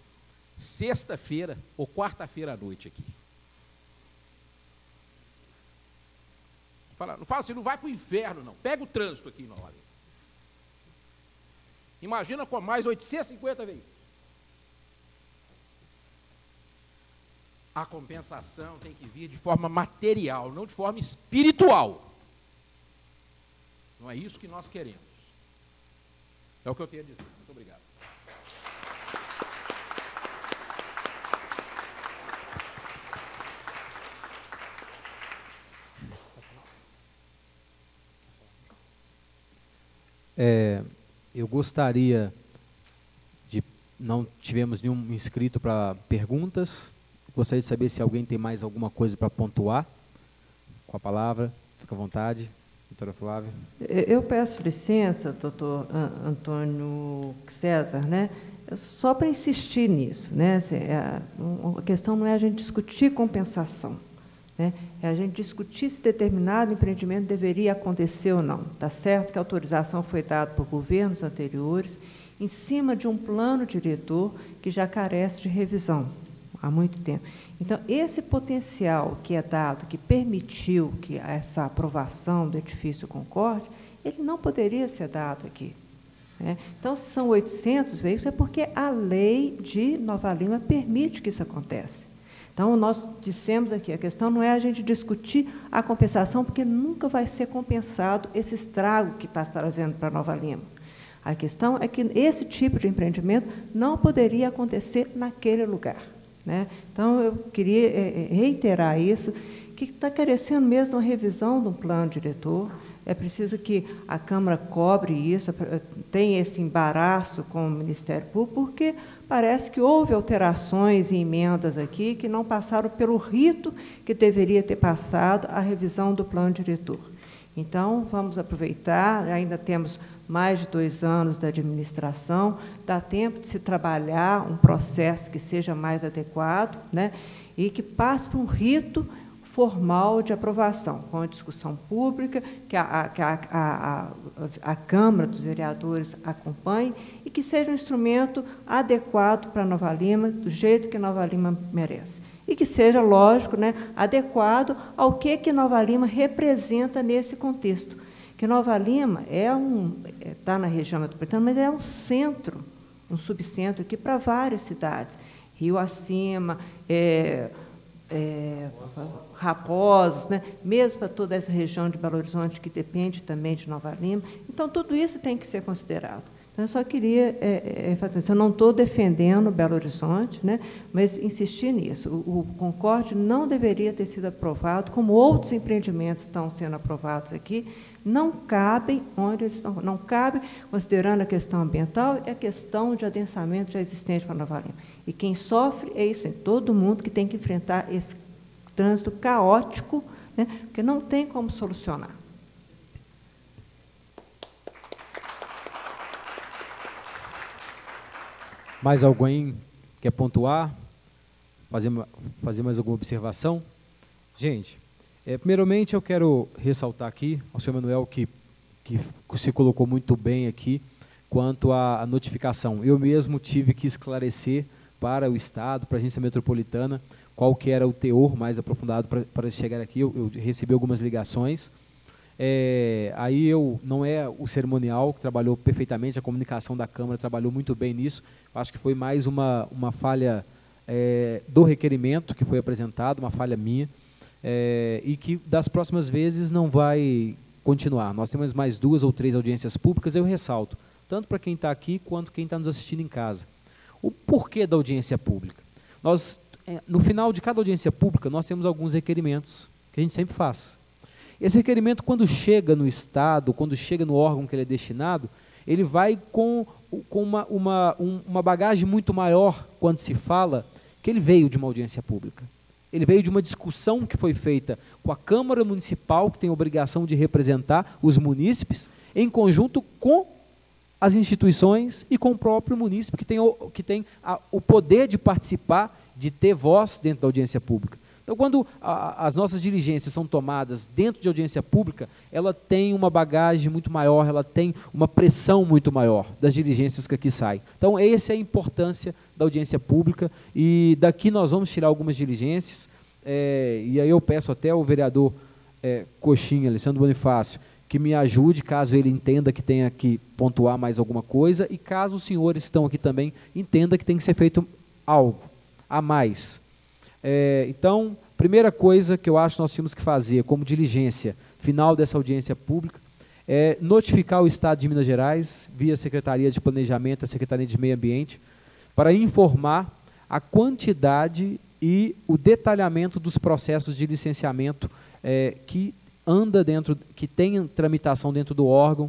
sexta-feira ou quarta-feira à noite aqui. Não fala assim, não vai para o inferno, não. Pega o trânsito aqui em Nova Lima. Imagina com mais 850 veículos. A compensação tem que vir de forma material, não de forma espiritual. Não é isso que nós queremos. É o que eu tenho a dizer. Muito obrigado. Eu gostaria de... Não tivemos nenhum inscrito para perguntas. Gostaria de saber se alguém tem mais alguma coisa para pontuar. Com a palavra, fica à vontade. Doutora Flávia. Eu peço licença, doutor Antônio César, né? Só para insistir nisso, né? A questão não é a gente discutir compensação, né? É a gente discutir se determinado empreendimento deveria acontecer ou não. Está certo que a autorização foi dada por governos anteriores, em cima de um plano diretor que já carece de revisão há muito tempo. Então, esse potencial que é dado, que permitiu que essa aprovação do edifício Concorde, ele não poderia ser dado aqui, né? Então, se são 800 veículos, é porque a lei de Nova Lima permite que isso aconteça. Então, nós dissemos aqui, a questão não é a gente discutir a compensação, porque nunca vai ser compensado esse estrago que está trazendo para Nova Lima. A questão é que esse tipo de empreendimento não poderia acontecer naquele lugar, né? Então, eu queria reiterar isso, que está carecendo mesmo de uma revisão do plano diretor. É preciso que a Câmara cobre isso, tenha esse embaraço com o Ministério Público, porque parece que houve alterações e emendas aqui que não passaram pelo rito que deveria ter passado a revisão do plano diretor. Então, vamos aproveitar, ainda temos mais de 2 anos da administração, dá tempo de se trabalhar um processo que seja mais adequado, né, e que passe por um rito formal de aprovação, com a discussão pública, que a Câmara dos Vereadores acompanhe e que seja um instrumento adequado para Nova Lima, do jeito que Nova Lima merece. E que seja, lógico, né, adequado ao que Nova Lima representa nesse contexto. Que Nova Lima está na região metropolitana, mas é um centro, um subcentro aqui para várias cidades. Rio Acima, Raposos, né? Mesmo para toda essa região de Belo Horizonte, que depende também de Nova Lima. Então, tudo isso tem que ser considerado. Então, eu só queria eu não estou defendendo Belo Horizonte, né, mas insistir nisso. O Concorde não deveria ter sido aprovado, como outros empreendimentos estão sendo aprovados aqui, não cabem onde eles estão, não cabe, considerando a questão ambiental e a questão de adensamento já existente para Nova Lima. E quem sofre é isso, todo mundo que tem que enfrentar esse trânsito caótico, né, porque não tem como solucionar. Mais alguém quer pontuar? Fazer mais alguma observação? Gente, primeiramente eu quero ressaltar aqui ao senhor Manuel que se colocou muito bem aqui quanto à notificação. Eu mesmo tive que esclarecer para o Estado, para a agência metropolitana, qual que era o teor mais aprofundado para chegar aqui. Eu recebi algumas ligações. Aí não é o cerimonial que trabalhou perfeitamente, a comunicação da Câmara trabalhou muito bem nisso. Acho que foi mais uma falha do requerimento que foi apresentado, uma falha minha, e que das próximas vezes não vai continuar. Nós temos mais 2 ou 3 audiências públicas, eu ressalto, tanto para quem está aqui quanto quem está nos assistindo em casa. O porquê da audiência pública? Nós, no final de cada audiência pública, nós temos alguns requerimentos que a gente sempre faz. Esse requerimento, quando chega no Estado, quando chega no órgão que ele é destinado, ele vai com uma bagagem muito maior quando se fala que ele veio de uma audiência pública. Ele veio de uma discussão que foi feita com a Câmara Municipal, que tem a obrigação de representar os munícipes, em conjunto com as instituições e com o próprio munícipe, que tem o poder de participar, de ter voz dentro da audiência pública. Então, quando as nossas diligências são tomadas dentro de audiência pública, ela tem uma bagagem muito maior, ela tem uma pressão muito maior das diligências que aqui saem. Então, essa é a importância da audiência pública, e daqui nós vamos tirar algumas diligências, e aí eu peço até ao vereador Coxinha, Alessandro Bonifácio, que me ajude, caso ele entenda que tenha que pontuar mais alguma coisa, e caso os senhores que estão aqui também entendam que tem que ser feito algo a mais. Então, primeira coisa que eu acho que nós tínhamos que fazer como diligência final dessa audiência pública é notificar o Estado de Minas Gerais, via Secretaria de Planejamento, a Secretaria de Meio Ambiente, para informar a quantidade e o detalhamento dos processos de licenciamento que tem tramitação dentro do órgão,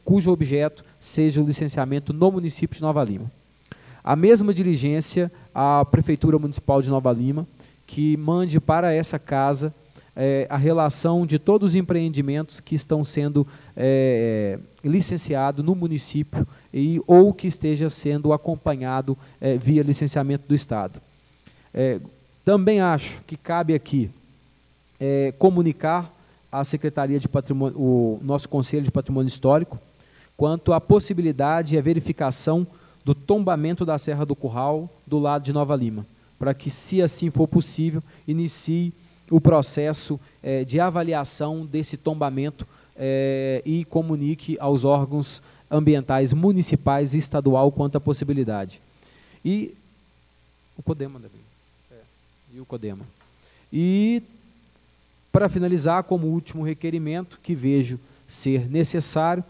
cujo objeto seja o licenciamento no município de Nova Lima. A mesma diligência à Prefeitura Municipal de Nova Lima, que mande para essa casa a relação de todos os empreendimentos que estão sendo licenciados no município ou que esteja sendo acompanhado via licenciamento do Estado. Também acho que cabe aqui comunicar à Secretaria de Patrimônio, o nosso Conselho de Patrimônio Histórico, quanto à possibilidade e à verificação do tombamento da Serra do Curral do lado de Nova Lima, para que, se assim for possível, inicie o processo de avaliação desse tombamento e comunique aos órgãos ambientais municipais e estadual quanto à possibilidade. E o CODEMA, e o CODEMA. E, para finalizar, como último requerimento que vejo ser necessário,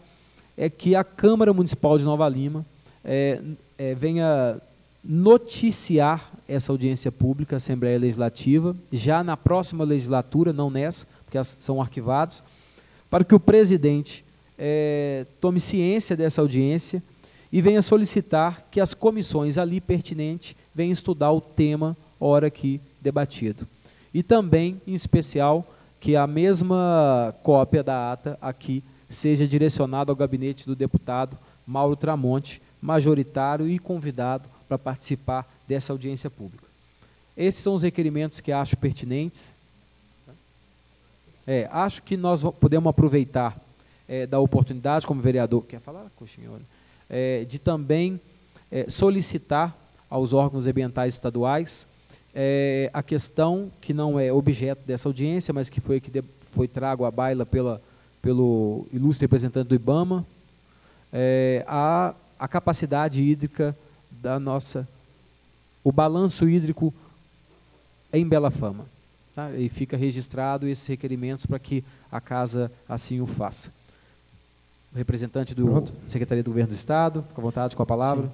é que a Câmara Municipal de Nova Lima venha noticiar essa audiência pública, Assembleia Legislativa, já na próxima legislatura, não nessa, porque são arquivados, para que o presidente tome ciência dessa audiência e venha solicitar que as comissões ali pertinentes venham estudar o tema ora aqui debatido. E também, em especial, que a mesma cópia da ata aqui seja direcionada ao gabinete do deputado Mauro Tramonte, majoritário e convidado para participar dessa audiência pública. Esses são os requerimentos que acho pertinentes. Acho que nós podemos aproveitar da oportunidade, como vereador, quer falar, Coxinha, de também solicitar aos órgãos ambientais estaduais a questão que não é objeto dessa audiência, mas que foi trago à baila pelo ilustre representante do IBAMA, a capacidade hídrica o balanço hídrico em Bela Fama. Tá? E fica registrado esses requerimentos para que a casa assim o faça. O representante da Secretaria do Governo do Estado, fica à vontade com a palavra.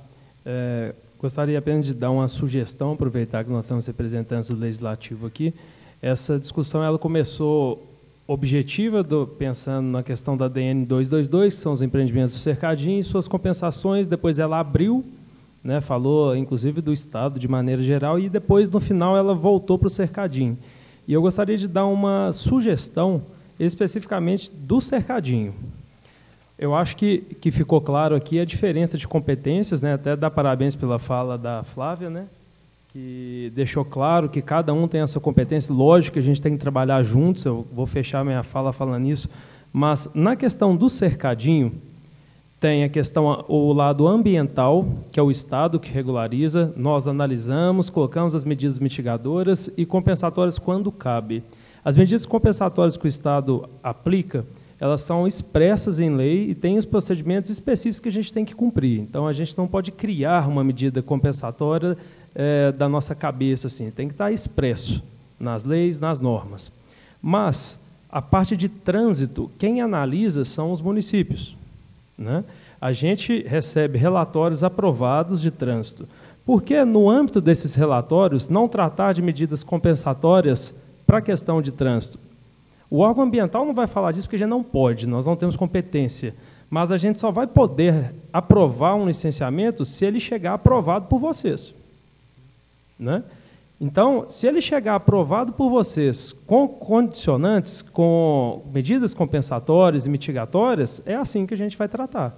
Gostaria apenas de dar uma sugestão, aproveitar que nós temos representantes do Legislativo aqui. Essa discussão ela começou objetiva, pensando na questão da DN 222, que são os empreendimentos do cercadinho e suas compensações. Depois ela abriu, falou inclusive do Estado de maneira geral, e depois, no final, ela voltou para o cercadinho. E eu gostaria de dar uma sugestão especificamente do cercadinho. Eu acho que ficou claro aqui a diferença de competências, até dar parabéns pela fala da Flávia, que deixou claro que cada um tem a sua competência. Lógico que a gente tem que trabalhar juntos, eu vou fechar minha fala falando isso, mas na questão do cercadinho, Tem a questão, o lado ambiental, que é o Estado que regulariza, nós analisamos, colocamos as medidas mitigadoras e compensatórias quando cabe. As medidas compensatórias que o Estado aplica, elas são expressas em lei e tem os procedimentos específicos que a gente tem que cumprir. Então, a gente não pode criar uma medida compensatória da nossa cabeça, assim, tem que estar expresso nas leis, nas normas. Mas, a parte de trânsito, quem analisa são os municípios, né? A gente recebe relatórios aprovados de trânsito. Por que, no âmbito desses relatórios, não tratar de medidas compensatórias para a questão de trânsito? O órgão ambiental não vai falar disso porque a gente não pode, nós não temos competência. Mas a gente só vai poder aprovar um licenciamento se ele chegar aprovado por vocês, né? Então, se ele chegar aprovado por vocês com condicionantes, com medidas compensatórias e mitigatórias, é assim que a gente vai tratar.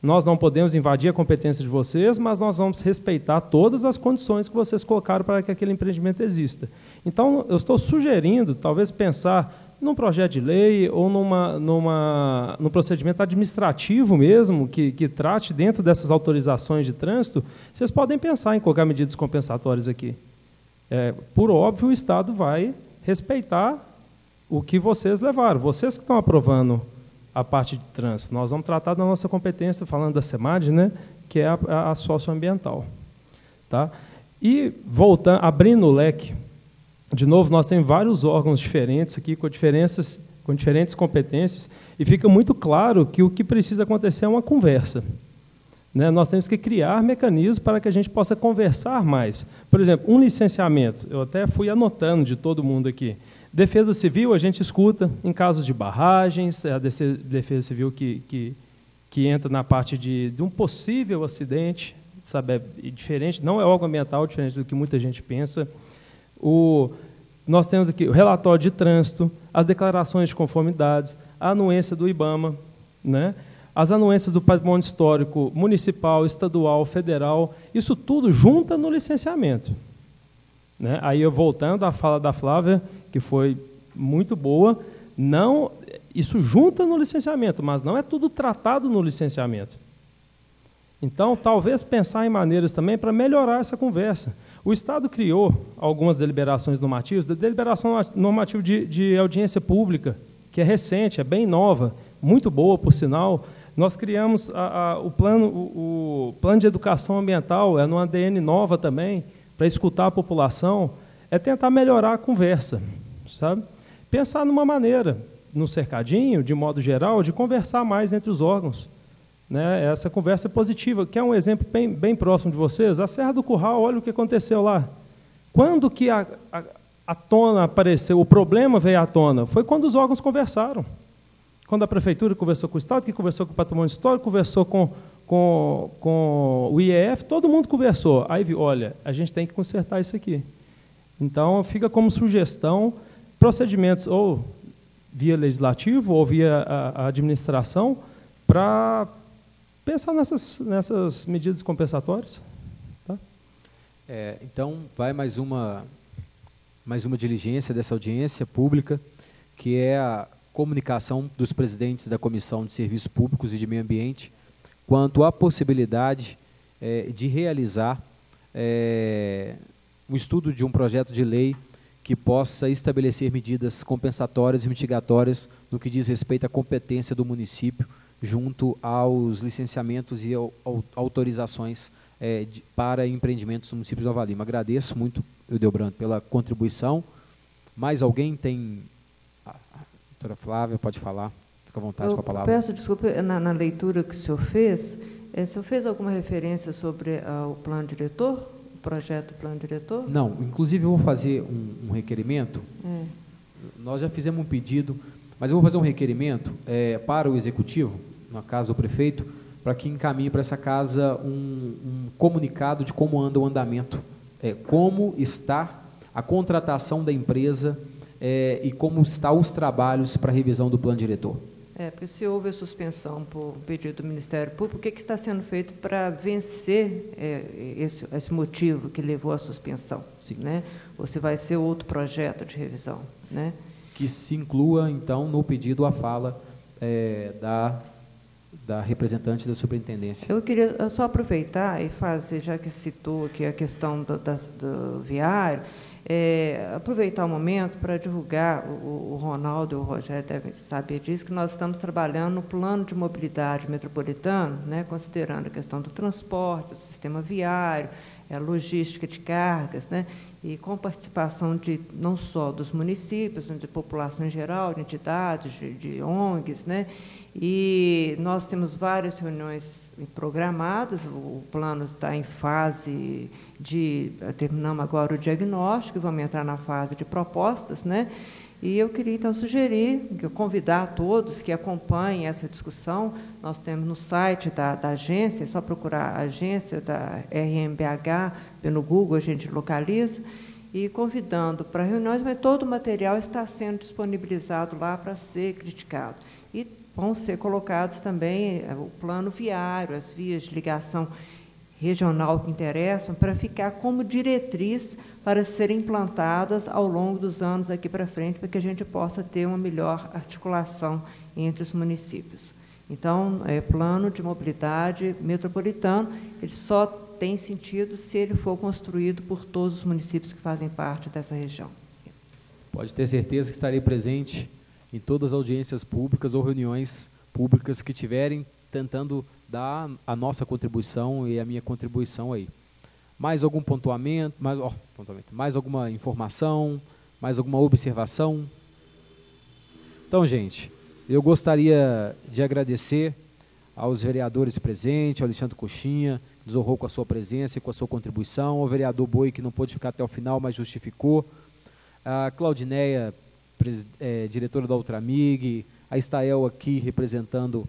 Nós não podemos invadir a competência de vocês, mas nós vamos respeitar todas as condições que vocês colocaram para que aquele empreendimento exista. Então, eu estou sugerindo, talvez, pensar num projeto de lei ou num procedimento administrativo mesmo, que trate dentro dessas autorizações de trânsito. Vocês podem pensar em colocar medidas compensatórias aqui. Por óbvio, o Estado vai respeitar o que vocês levaram. Vocês que estão aprovando a parte de trânsito. Nós vamos tratar da nossa competência, falando da SEMAD, né, que é a socioambiental. Tá? E, voltando, abrindo o leque, de novo, nós temos vários órgãos diferentes aqui, com diferentes competências, e fica muito claro que o que precisa acontecer é uma conversa. Né? Nós temos que criar mecanismos para que a gente possa conversar mais. Por exemplo, um licenciamento, eu até fui anotando de todo mundo aqui. Defesa civil, a gente escuta em casos de barragens, é a defesa civil que entra na parte de um possível acidente, sabe, é diferente, não é órgão ambiental, diferente do que muita gente pensa. Nós temos aqui o relatório de trânsito, as declarações de conformidades, a anuência do IBAMA, né? As anuências do patrimônio histórico municipal, estadual, federal, isso tudo junta no licenciamento. Né? Aí, eu voltando à fala da Flávia, que foi muito boa, isso junta no licenciamento, mas não é tudo tratado no licenciamento. Então, talvez pensar em maneiras também para melhorar essa conversa. O Estado criou algumas deliberações normativas, deliberação normativa de audiência pública, que é recente, é bem nova, muito boa, por sinal. Nós criamos o plano de educação ambiental, é numa ADN nova também, para escutar a população, é tentar melhorar a conversa, sabe? Pensar numa maneira, no cercadinho, de modo geral, de conversar mais entre os órgãos. Né? Essa conversa é positiva. Quer um exemplo bem próximo de vocês? A Serra do Curral, olha o que aconteceu lá. Quando que a tona apareceu, o problema veio à tona? Foi quando os órgãos conversaram. Quando a Prefeitura conversou com o Estado, que conversou com o Patrimônio Histórico, conversou com o IEF, todo mundo conversou. Aí, olha, a gente tem que consertar isso aqui. Então, fica como sugestão, procedimentos ou via legislativo ou via a administração, para pensar nessas medidas compensatórias. Tá? Então, vai mais uma diligência dessa audiência pública, que é a comunicação dos presidentes da Comissão de Serviços Públicos e de Meio Ambiente quanto à possibilidade de realizar um estudo de um projeto de lei que possa estabelecer medidas compensatórias e mitigatórias no que diz respeito à competência do município junto aos licenciamentos e autorizações para empreendimentos no município de Nova Lima. Agradeço muito, Eudeubrando, pela contribuição. Mais alguém tem... A doutora Flávia, pode falar. Fica à vontade com a palavra. Peço desculpa, na leitura que o senhor fez alguma referência sobre o plano diretor, o projeto plano diretor? Não, inclusive eu vou fazer um requerimento. Nós já fizemos um pedido, mas eu vou fazer um requerimento para o Executivo, na casa do prefeito, para que encaminhe para essa casa um comunicado de como anda o andamento, como está a contratação da empresa e como estão os trabalhos para a revisão do plano diretor. Porque se houve a suspensão por pedido do Ministério Público, o que está sendo feito para vencer esse motivo que levou à suspensão? Sim. Né? Ou se vai ser outro projeto de revisão? Né? Que se inclua, então, no pedido a fala da da representante da superintendência. Eu queria só aproveitar e fazer, já que citou aqui a questão do viário, aproveitar o momento para divulgar, o Ronaldo e o Rogério devem saber disso, que nós estamos trabalhando no plano de mobilidade metropolitano, né, considerando a questão do transporte, do sistema viário, a logística de cargas, né, e com participação de não só dos municípios, de população em geral, de entidades, de ONGs, né, e nós temos várias reuniões programadas, o plano está em fase de... Terminamos agora o diagnóstico, vamos entrar na fase de propostas, né? E eu queria, então, sugerir, convidar a todos que acompanhem essa discussão. Nós temos no site da agência, é só procurar a agência da RMBH, no Google a gente localiza, e convidando para reuniões, mas todo o material está sendo disponibilizado lá para ser criticado. E vão ser colocados também o plano viário, as vias de ligação regional que interessam, para ficar como diretriz para serem implantadas ao longo dos anos aqui para frente, para que a gente possa ter uma melhor articulação entre os municípios. Então, plano de mobilidade metropolitano, ele só tem sentido se ele for construído por todos os municípios que fazem parte dessa região. Pode ter certeza que estarei presente em todas as audiências públicas ou reuniões públicas que tiverem, tentando dar a nossa contribuição e a minha contribuição aí. Mais algum pontuamento, mais alguma informação, mais alguma observação? Então, gente, eu gostaria de agradecer aos vereadores presentes, ao Alexandre Coxinha, que nos honrou com a sua presença e com a sua contribuição, ao vereador Boi, que não pôde ficar até o final, mas justificou, a Claudineia, diretora da Ultramig, a Estael aqui representando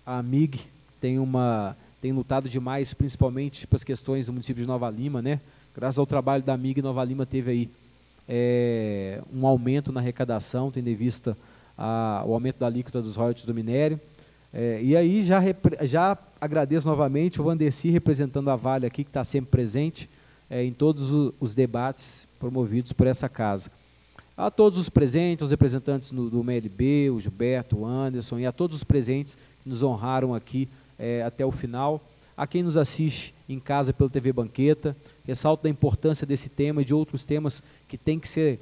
a AMIG, tem lutado demais, principalmente para as questões do município de Nova Lima, né? Graças ao trabalho da AMIG, Nova Lima teve aí um aumento na arrecadação, tendo em vista o aumento da alíquota dos royalties do minério. E aí já agradeço novamente o Vandeci, representando a Vale aqui, que está sempre presente em todos os debates promovidos por essa casa. A todos os presentes, aos representantes do MLB, o Gilberto, o Anderson, e a todos os presentes que nos honraram aqui até o final. A quem nos assiste em casa pela TV Banqueta, ressalto da importância desse tema e de outros temas que tem que ser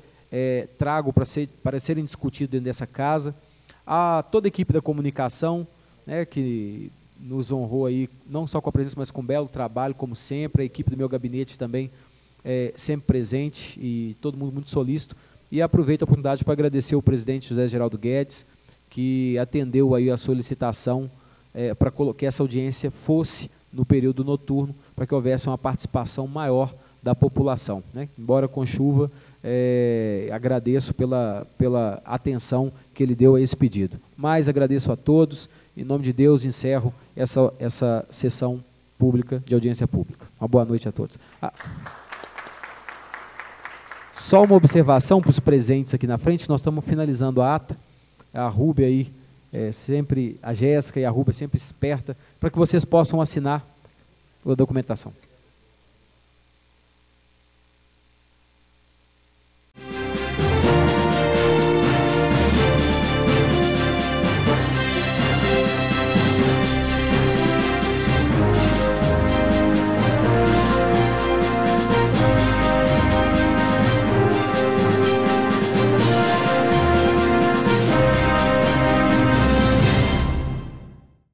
trago para serem discutidos dentro dessa casa. A toda a equipe da comunicação, né, que nos honrou aí, não só com a presença, mas com um belo trabalho, como sempre. A equipe do meu gabinete também sempre presente e todo mundo muito solícito. E aproveito a oportunidade para agradecer o presidente José Geraldo Guedes, que atendeu aí a solicitação para que essa audiência fosse no período noturno, para que houvesse uma participação maior da população, né? Embora com chuva, agradeço pela atenção que ele deu a esse pedido. Mas agradeço a todos, em nome de Deus encerro essa sessão pública, de audiência pública. Uma boa noite a todos. Só uma observação para os presentes aqui na frente, nós estamos finalizando a ata, a Rúbia aí, sempre, a Jéssica e a Rúbia sempre esperta, para que vocês possam assinar a documentação.